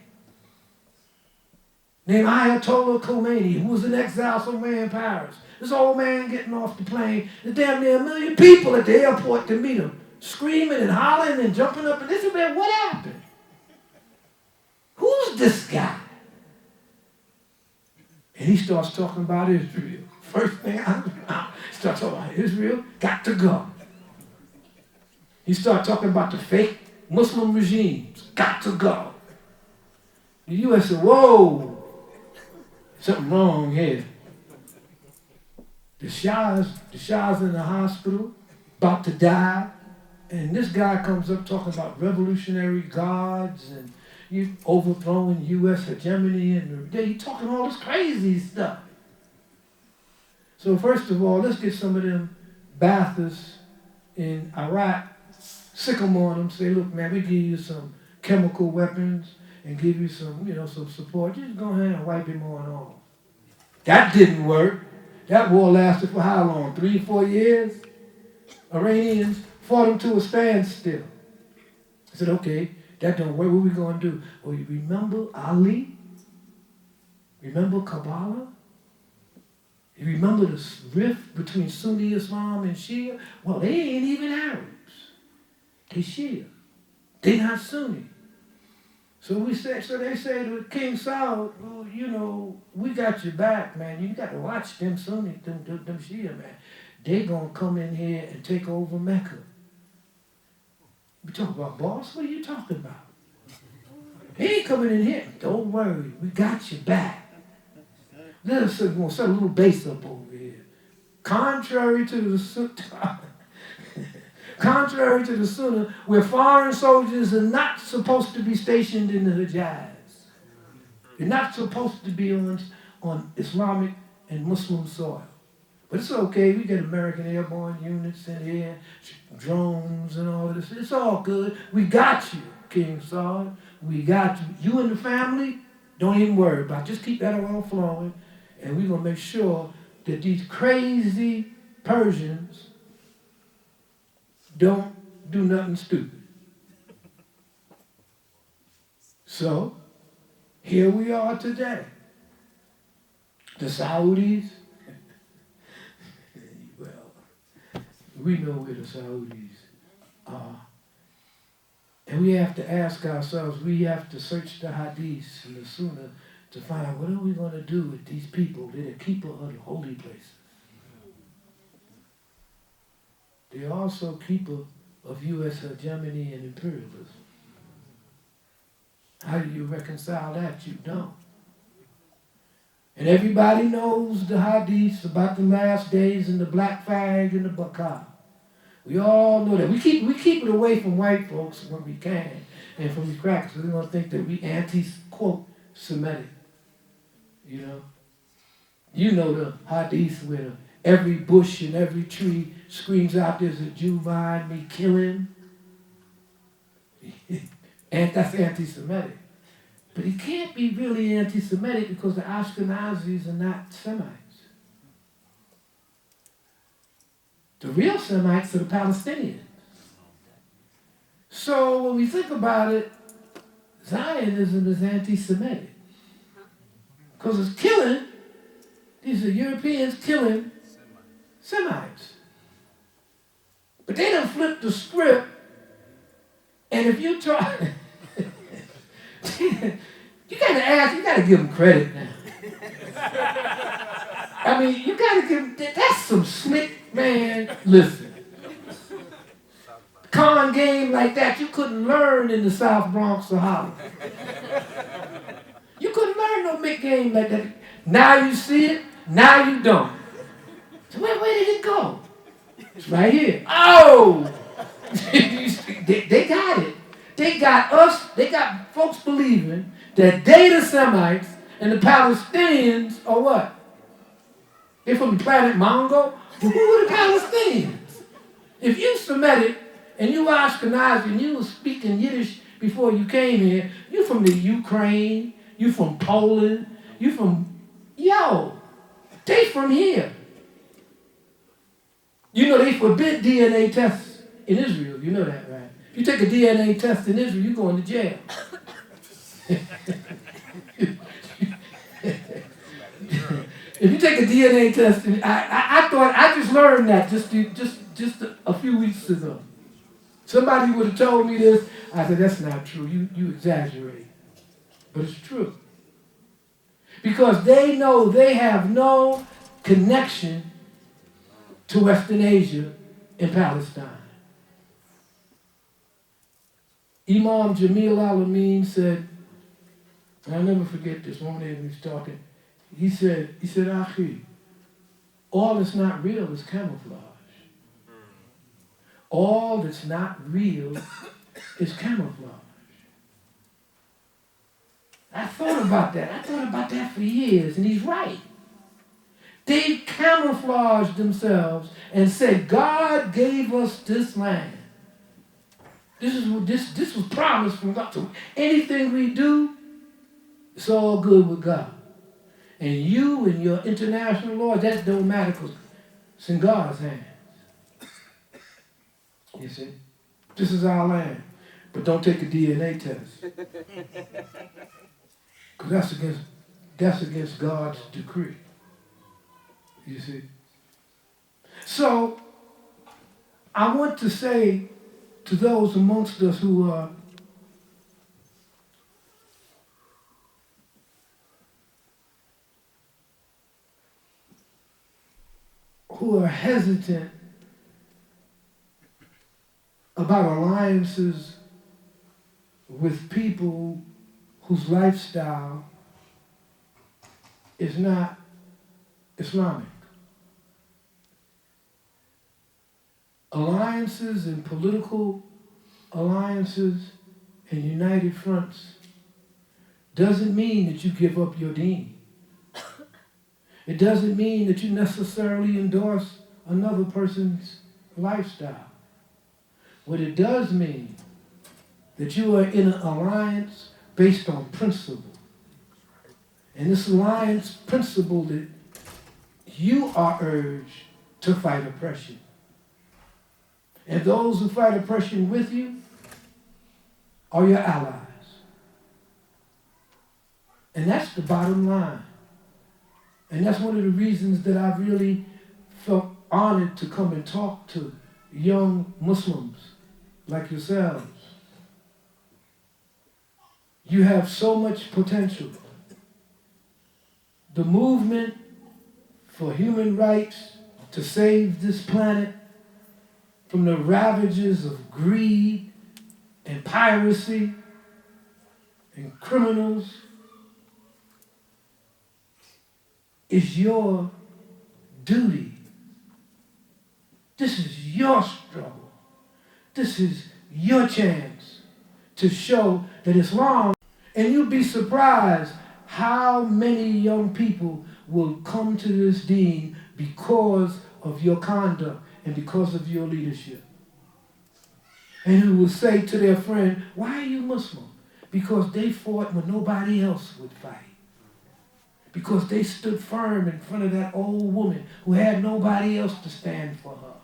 named Ayatollah Khomeini, who was in exile somewhere in Paris. This old man getting off the plane, there's damn near 1 million people at the airport to meet him, screaming and hollering and jumping up and this and that. What happened? Who's this guy? And he starts talking about Israel. First thing I start talking about Israel, got to go. He starts talking about the fake Muslim regimes, got to go. The U.S. said, whoa, something wrong here. The Shah's in the hospital, about to die, and this guy comes up talking about revolutionary guards and you overthrowing U.S. hegemony, and he's talking all this crazy stuff. So first of all, let's get some of them Ba'athists in Iraq, sick them on them, say, look, man, we give you some chemical weapons and give you some support. Just go ahead and wipe him on off. That didn't work. That war lasted for how long? 3 or 4 years? Iranians fought them to a standstill. I said, okay, that don't work. What are we going to do? Well, you remember Ali? Remember Kabbalah? You remember the rift between Sunni Islam and Shia? Well, they ain't even Arabs. They Shia. They not Sunni. So they say to King Saud, well, we got your back, man. You got to watch them Sunni, them Shia, man. They gonna come in here and take over Mecca. You talking about boss? What are you talking about? He ain't coming in here. Don't worry, we got your back. We're gonna set a little base up over here. Contrary to the Sunnah, where foreign soldiers are not supposed to be stationed in the Hijaz. They're not supposed to be on Islamic and Muslim soil. But it's okay, we get American airborne units in here, drones and all of this. It's all good. We got you, King Saud. We got you. You and the family, don't even worry about it. Just keep that oil flowing, and we're going to make sure that these crazy Persians don't do nothing stupid. So, here we are today. The Saudis, well, we know where the Saudis are. And we have to ask ourselves, we have to search the hadiths and the sunnah to find what are we going to do with these people that are keeper of the holy places. They're also keeper of U.S. hegemony and imperialism. How do you reconcile that? You don't. And everybody knows the hadiths about the last days and the black flag and the bakah. We all know that. We keep it away from white folks when we can and from these crackers. We're going to think that we anti-quote Semitic. you know. You know the hadith where every bush and every tree screams out, there's a Jew behind me, kill him. And that's anti-Semitic. But he can't be really anti-Semitic because the Ashkenazis are not Semites. The real Semites are the Palestinians. So when we think about it, Zionism is anti-Semitic. Because it's killing, these are Europeans killing Semites. But they done flipped the script, and if you try, you gotta give them credit now. I mean, you gotta give them, that's some slick, man, listen. Con game like that, you couldn't learn in the South Bronx or Harlem. You couldn't learn no big game like that. Now you see it, now you don't. So where did it go? It's right here. Oh! they got it. They got us, they got folks believing that they the Semites and the Palestinians are what? They're from the planet Mongo? Well, who are the Palestinians? If you Semitic and you Ashkenazi and you were speaking Yiddish before you came here, you from the Ukraine, you from Poland, you from, they from here. You know they forbid DNA tests in Israel, you know that, right? If you take a DNA test in Israel, you're going to jail. If you take a DNA test, I just learned that just a few weeks ago. Somebody would have told me this. I said, that's not true. You exaggerate. But it's true. Because they know they have no connection to Western Asia and Palestine. Imam Jamil al-Amin said, and I'll never forget this, one day he was talking, he said, Akhi, all that's not real is camouflage. All that's not real is camouflage. I thought about that for years, and he's right. They camouflaged themselves and said, God gave us this land. This was promised from God. So anything we do, it's all good with God. And you and your international laws, that don't matter because it's in God's hands. You see? This is our land. But don't take a DNA test. Because that's against God's decree. You see? So, I want to say to those amongst us who are hesitant about alliances with people whose lifestyle is not Islamic. Alliances and political alliances and united fronts doesn't mean that you give up your deen. It doesn't mean that you necessarily endorse another person's lifestyle. What it does mean that you are in an alliance based on principle. And this alliance principle that you are urged to fight oppression. And those who fight oppression with you are your allies. And that's the bottom line. And that's one of the reasons that I really felt honored to come and talk to young Muslims like yourselves. You have so much potential. The movement for human rights to save this planet from the ravages of greed and piracy and criminals is your duty. This is your struggle. This is your chance to show that Islam, and you'll be surprised how many young people will come to this deen because of your conduct and because of your leadership. And who will say to their friend, why are you Muslim? Because they fought when nobody else would fight. Because they stood firm in front of that old woman who had nobody else to stand for her.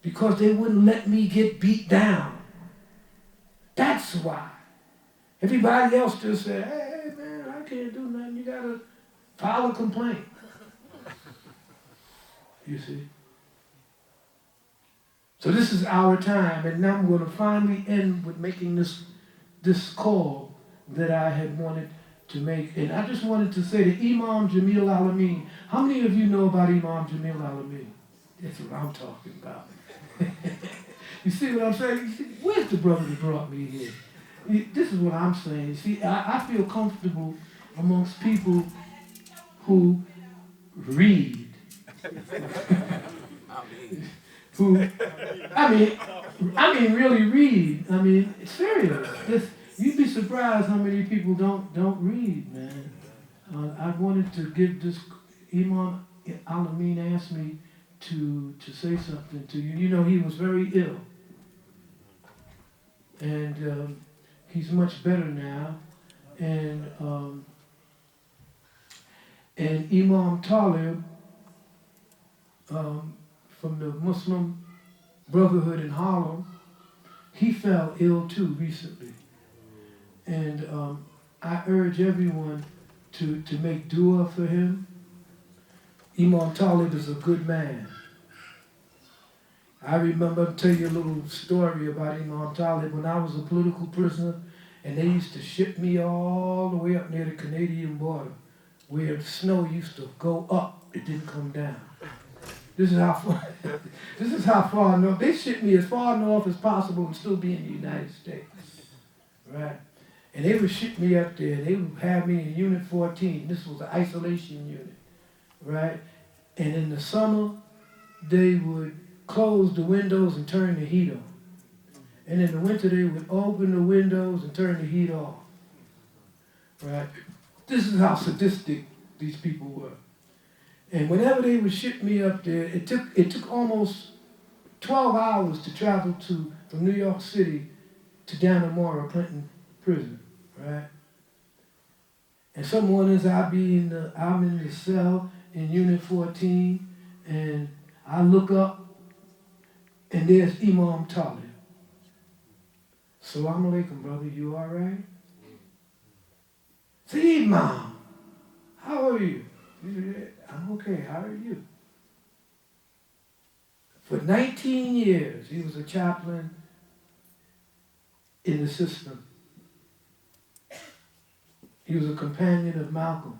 Because they wouldn't let me get beat down. That's why. Everybody else just said, hey man, I can't do nothing. You gotta file a complaint. You see? So this is our time, and now I'm going to finally end with making this call that I had wanted to make. And I just wanted to say to Imam Jamil Alameen, how many of you know about Imam Jamil Alameen? That's what I'm talking about. You see what I'm saying? You see, where's the brother that brought me here? This is what I'm saying. See, I feel comfortable amongst people who read. I mean, really read. I mean, it's serious. You'd be surprised how many people don't read, man. I wanted to give this. Imam Alameen asked me to say something to you. You know, he was very ill, and he's much better now. And Imam Talib, from the Muslim Brotherhood in Harlem, he fell ill too recently. And I urge everyone to make dua for him. Imam Talib is a good man. I remember, I'll tell you a little story about Imam Talib. When I was a political prisoner, and they used to ship me all the way up near the Canadian border, where the snow used to go up, it didn't come down. This is how far north. They shipped me as far north as possible and still be in the United States. Right? And they would ship me up there. They would have me in Unit 14. This was the isolation unit. Right? And in the summer, they would close the windows and turn the heat on. And in the winter, they would open the windows and turn the heat off. Right? This is how sadistic these people were. And whenever they would ship me up there, it took almost 12 hours to travel from New York City to Dannemora, Clinton prison, right? And some mornings I'm in the cell in Unit 14, and I look up, and there's Imam Talib. Assalamu alaikum, brother, you all right? Say, Imam, how are you? I'm okay, how are you? For 19 years, he was a chaplain in the system. He was a companion of Malcolm.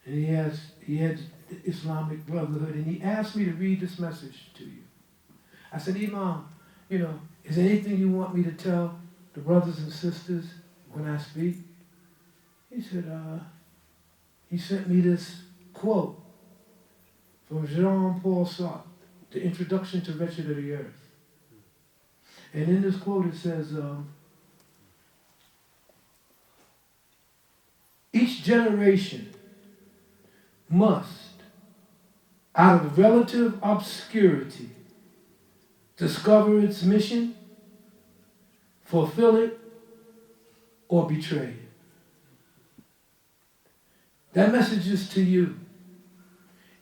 And he had the Islamic Brotherhood, and he asked me to read this message to you. I said, Imam, is there anything you want me to tell the brothers and sisters when I speak? He said, he sent me this quote from Jean-Paul Sartre, The Introduction to Wretched of the Earth. And in this quote it says, each generation must, out of relative obscurity, discover its mission, fulfill it, or betray it. That message is to you.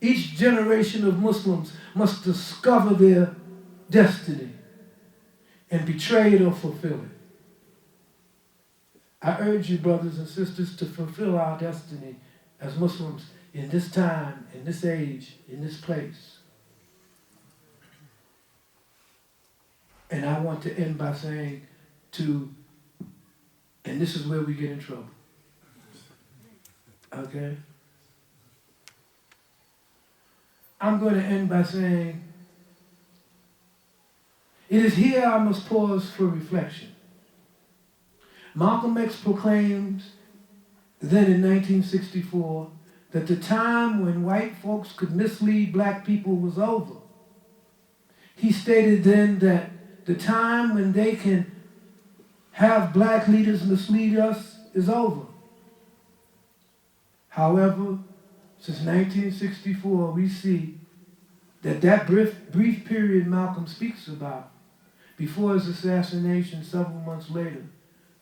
Each generation of Muslims must discover their destiny and betray it or fulfill it. I urge you, brothers and sisters, to fulfill our destiny as Muslims in this time, in this age, in this place. And I want to end by saying and this is where we get in trouble. Okay? I'm going to end by saying, it is here I must pause for reflection. Malcolm X proclaims then in 1964 that the time when white folks could mislead black people was over. He stated then that the time when they can have black leaders mislead us is over. However, since 1964, we see that brief period Malcolm speaks about before his assassination several months later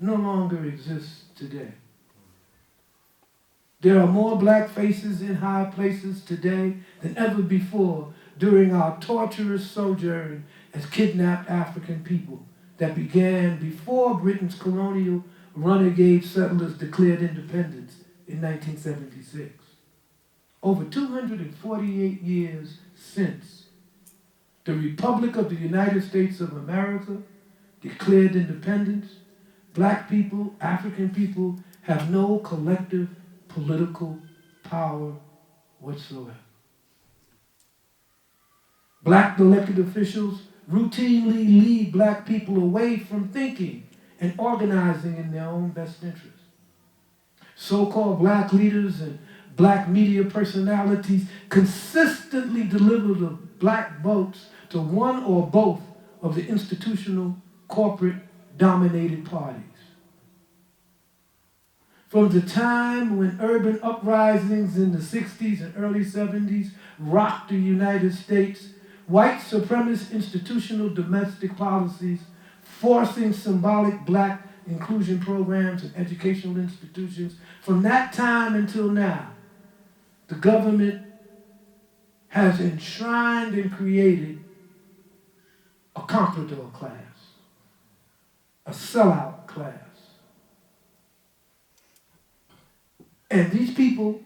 no longer exists today. There are more black faces in high places today than ever before during our torturous sojourn as kidnapped African people that began before Britain's colonial renegade settlers declared independence in 1976. Over 248 years since the Republic of the United States of America declared independence, black people, African people have no collective political power whatsoever. Black elected officials routinely lead black people away from thinking and organizing in their own best interest. So-called black leaders and black media personalities consistently deliver the black votes to one or both of the institutional, corporate-dominated parties. From the time when urban uprisings in the 60s and early 70s rocked the United States, white supremacist institutional domestic policies forcing symbolic black inclusion programs and educational institutions, from that time until now, the government has enshrined and created a comprador class, a sellout class. And these people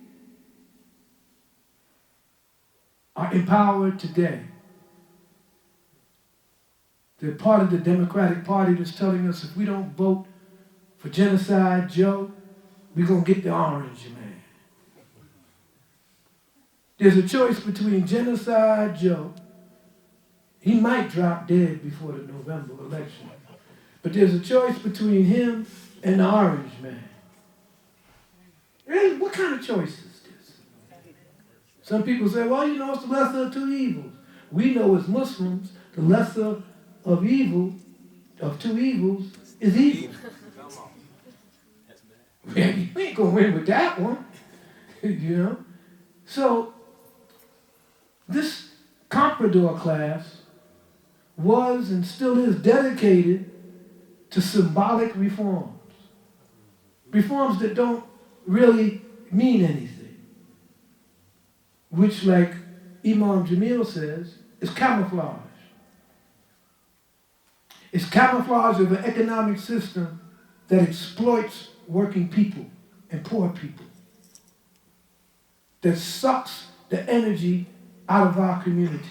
are empowered today. They're part of the Democratic Party that's telling us if we don't vote for Genocide Joe, we're going to get the orange man. There's a choice between Genocide Joe. He might drop dead before the November election. But there's a choice between him and the orange man. Hey, what kind of choice is this? Some people say, well, you know, it's the lesser of two evils. We know as Muslims, the lesser of evil, of two evils, is evil. We ain't going to win with that one, you know? So, this comprador class was and still is dedicated to symbolic reforms. Reforms that don't really mean anything. Which, like Imam Jamil says, is camouflage. It's camouflage of an economic system that exploits working people and poor people, that sucks the energy out of our communities.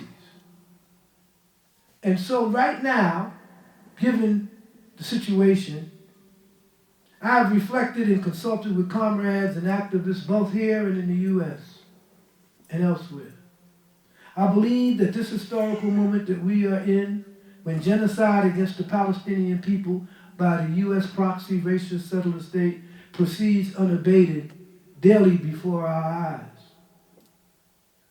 And so right now, given the situation, I have reflected and consulted with comrades and activists both here and in the U.S. and elsewhere. I believe that this historical moment that we are in, when genocide against the Palestinian people by the U.S. proxy racist settler state proceeds unabated daily before our eyes.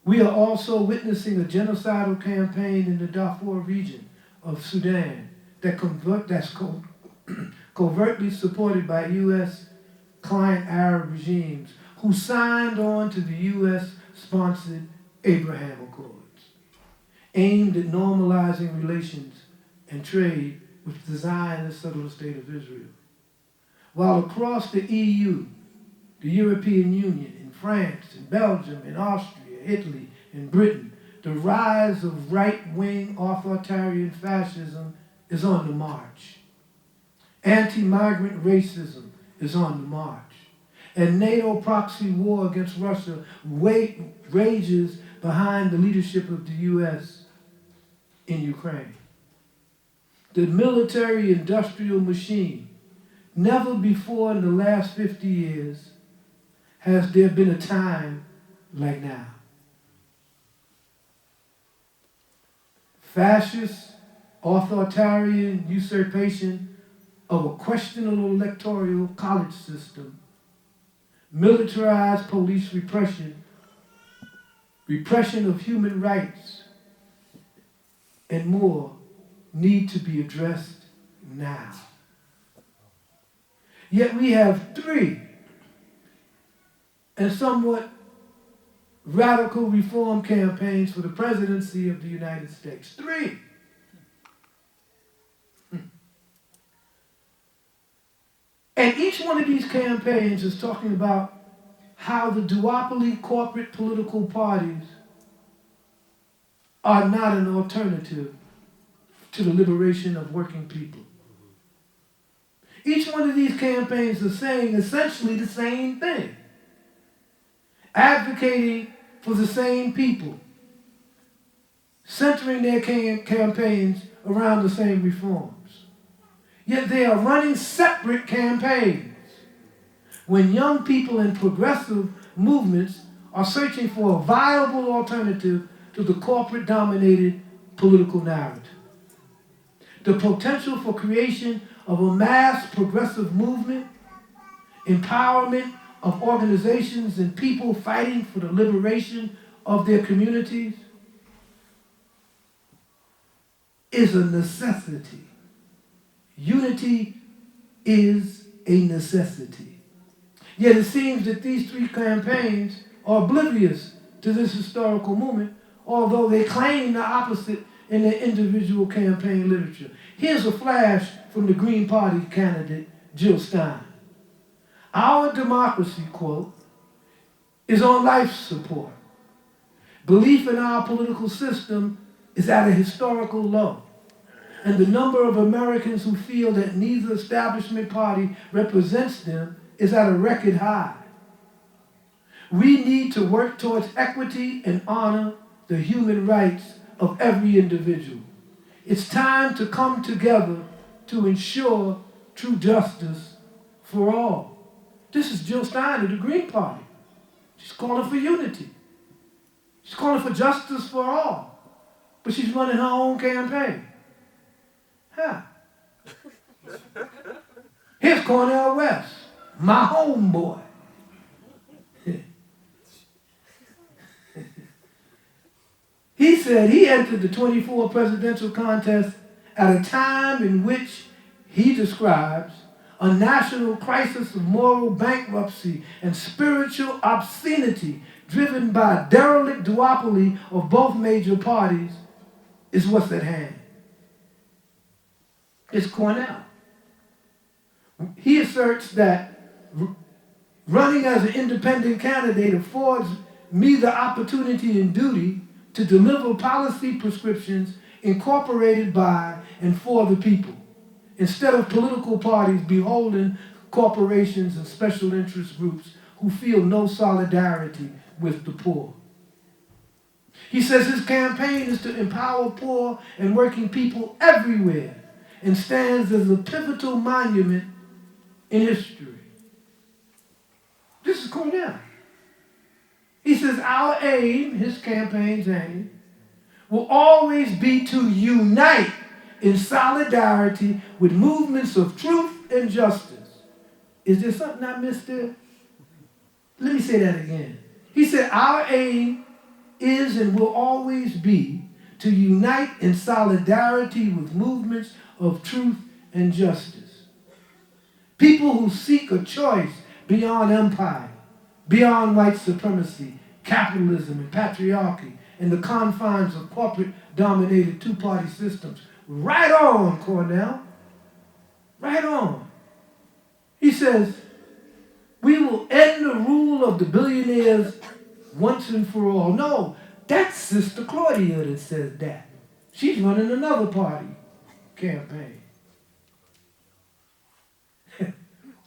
We are also witnessing a genocidal campaign in the Darfur region of Sudan that's covertly supported by U.S. client Arab regimes who signed on to the U.S.-sponsored Abraham Accords, aimed at normalizing relations and trade with the Zionist settler state of Israel. While across the EU, the European Union, in France, in Belgium, in Austria, Italy, in Britain, the rise of right-wing authoritarian fascism is on the march. Anti-migrant racism is on the march. And NATO proxy war against Russia rages behind the leadership of the U.S. in Ukraine. The military-industrial machine, never before in the last 50 years has there been a time like now. Fascist, authoritarian usurpation of a questionable electoral college system, militarized police repression, repression of human rights, and more need to be addressed now. Yet we have 3 and somewhat radical reform campaigns for the presidency of the United States. 3. And each one of these campaigns is talking about how the duopoly corporate political parties are not an alternative to the liberation of working people. Each one of these campaigns is saying essentially the same thing, advocating for the same people, centering their campaigns around the same reforms. Yet they are running separate campaigns when young people in progressive movements are searching for a viable alternative to the corporate-dominated political narrative. The potential for creation of a mass progressive movement, empowerment of organizations and people fighting for the liberation of their communities is a necessity. Unity is a necessity. Yet it seems that these 3 campaigns are oblivious to this historical moment, although they claim the opposite in their individual campaign literature. Here's a flash from the Green Party candidate, Jill Stein. Our democracy, quote, is on life support. Belief in our political system is at a historical low. And the number of Americans who feel that neither establishment party represents them is at a record high. We need to work towards equity and honor the human rights of every individual. It's time to come together to ensure true justice for all. This is Jill Stein of the Green Party. She's calling for unity. She's calling for justice for all. But she's running her own campaign. Huh. Here's Cornel West, my homeboy. He said he entered the 24 presidential contest at a time in which he describes a national crisis of moral bankruptcy and spiritual obscenity driven by a derelict duopoly of both major parties is what's at hand. It's Cornel. He asserts that running as an independent candidate affords me the opportunity and duty to deliver policy prescriptions incorporated by and for the people, instead of political parties beholden corporations and special interest groups who feel no solidarity with the poor. He says his campaign is to empower poor and working people everywhere and stands as a pivotal monument in history. This is Cornel. He says our aim, his campaign's aim, will always be to unite in solidarity with movements of truth and justice. Is there something I missed there? Let me say that again. He said our aim is and will always be to unite in solidarity with movements of truth and justice. People who seek a choice beyond empire, beyond white supremacy, capitalism, and patriarchy, and the confines of corporate-dominated two-party systems. Right on, Cornel. Right on. He says, we will end the rule of the billionaires once and for all. No, that's Sister Claudia that says that. She's running another party campaign.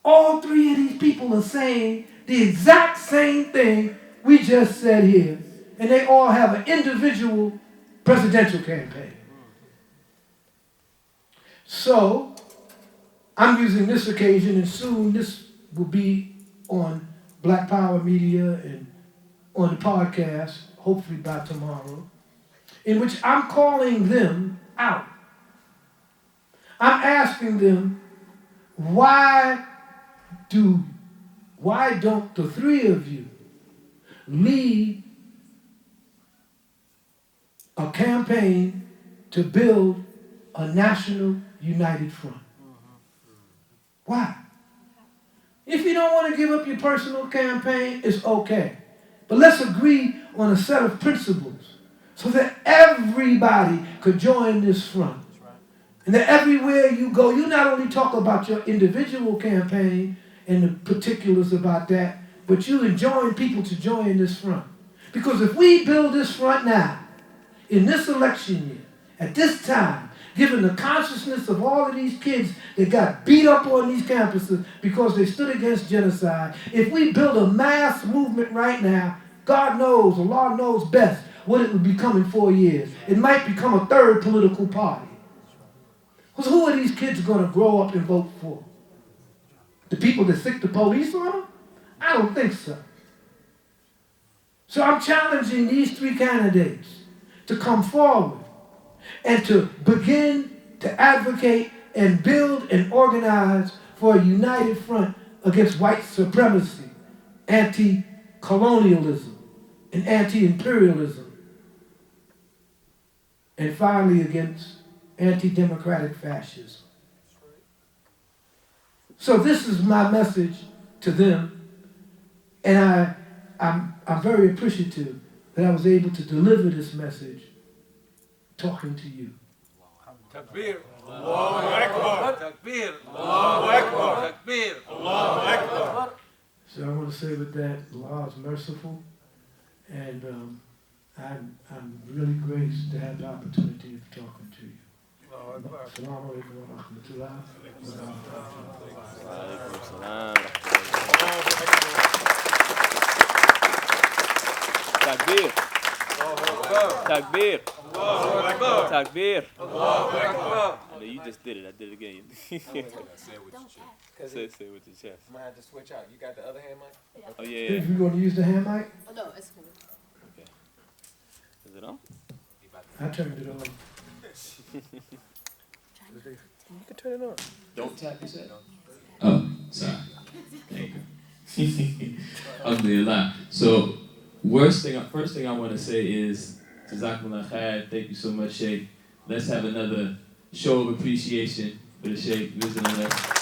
All 3 of these people are saying the exact same thing we just said here, and they all have an individual presidential campaign. So, I'm using this occasion, and soon this will be on Black Power Media and on the podcast, hopefully by tomorrow, in which I'm calling them out. I'm asking them, why don't the 3 of you lead a campaign to build a national united front? Why? If you don't want to give up your personal campaign, it's okay. But let's agree on a set of principles so that everybody could join this front. And that everywhere you go, you not only talk about your individual campaign and the particulars about that, but you enjoin people to join this front. Because if we build this front now, in this election year, at this time, given the consciousness of all of these kids that got beat up on these campuses because they stood against genocide, if we build a mass movement right now, God knows, Allah knows best what it would become in 4 years. It might become a third political party. Because who are these kids going to grow up and vote for? The people that stick the police on them? I don't think so. So I'm challenging these 3 candidates to come forward and to begin to advocate and build and organize for a united front against white supremacy, anti-colonialism, and anti-imperialism, and finally against anti-democratic fascism. So this is my message to them, and I'm very appreciative that I was able to deliver this message talking to you. Takbir. Allahu Akbar. Takbir. Allahu Akbar. Takbir. Allahu Akbar. So I want to say with that, Allah is merciful, and I'm really graced to have the opportunity of talking to you. Assalamu alaikum wa rahmatullah. Takbir. Takbir. Takbir. No, you just did it. I did it again. Say it with your chest. I might have to switch out. You got the other hand mic? Oh, yeah. If you're going to use the hand mic, Oh, no, it's cool. Okay. Is it on? I turned it on. You can turn it on. Don't tap, you said? Oh, sorry. Thank you. Alhamdulillah. So, first thing I want to say is, Jazakumullah khair, thank you so much, Sheikh. Let's have another show of appreciation for the Sheikh visiting us.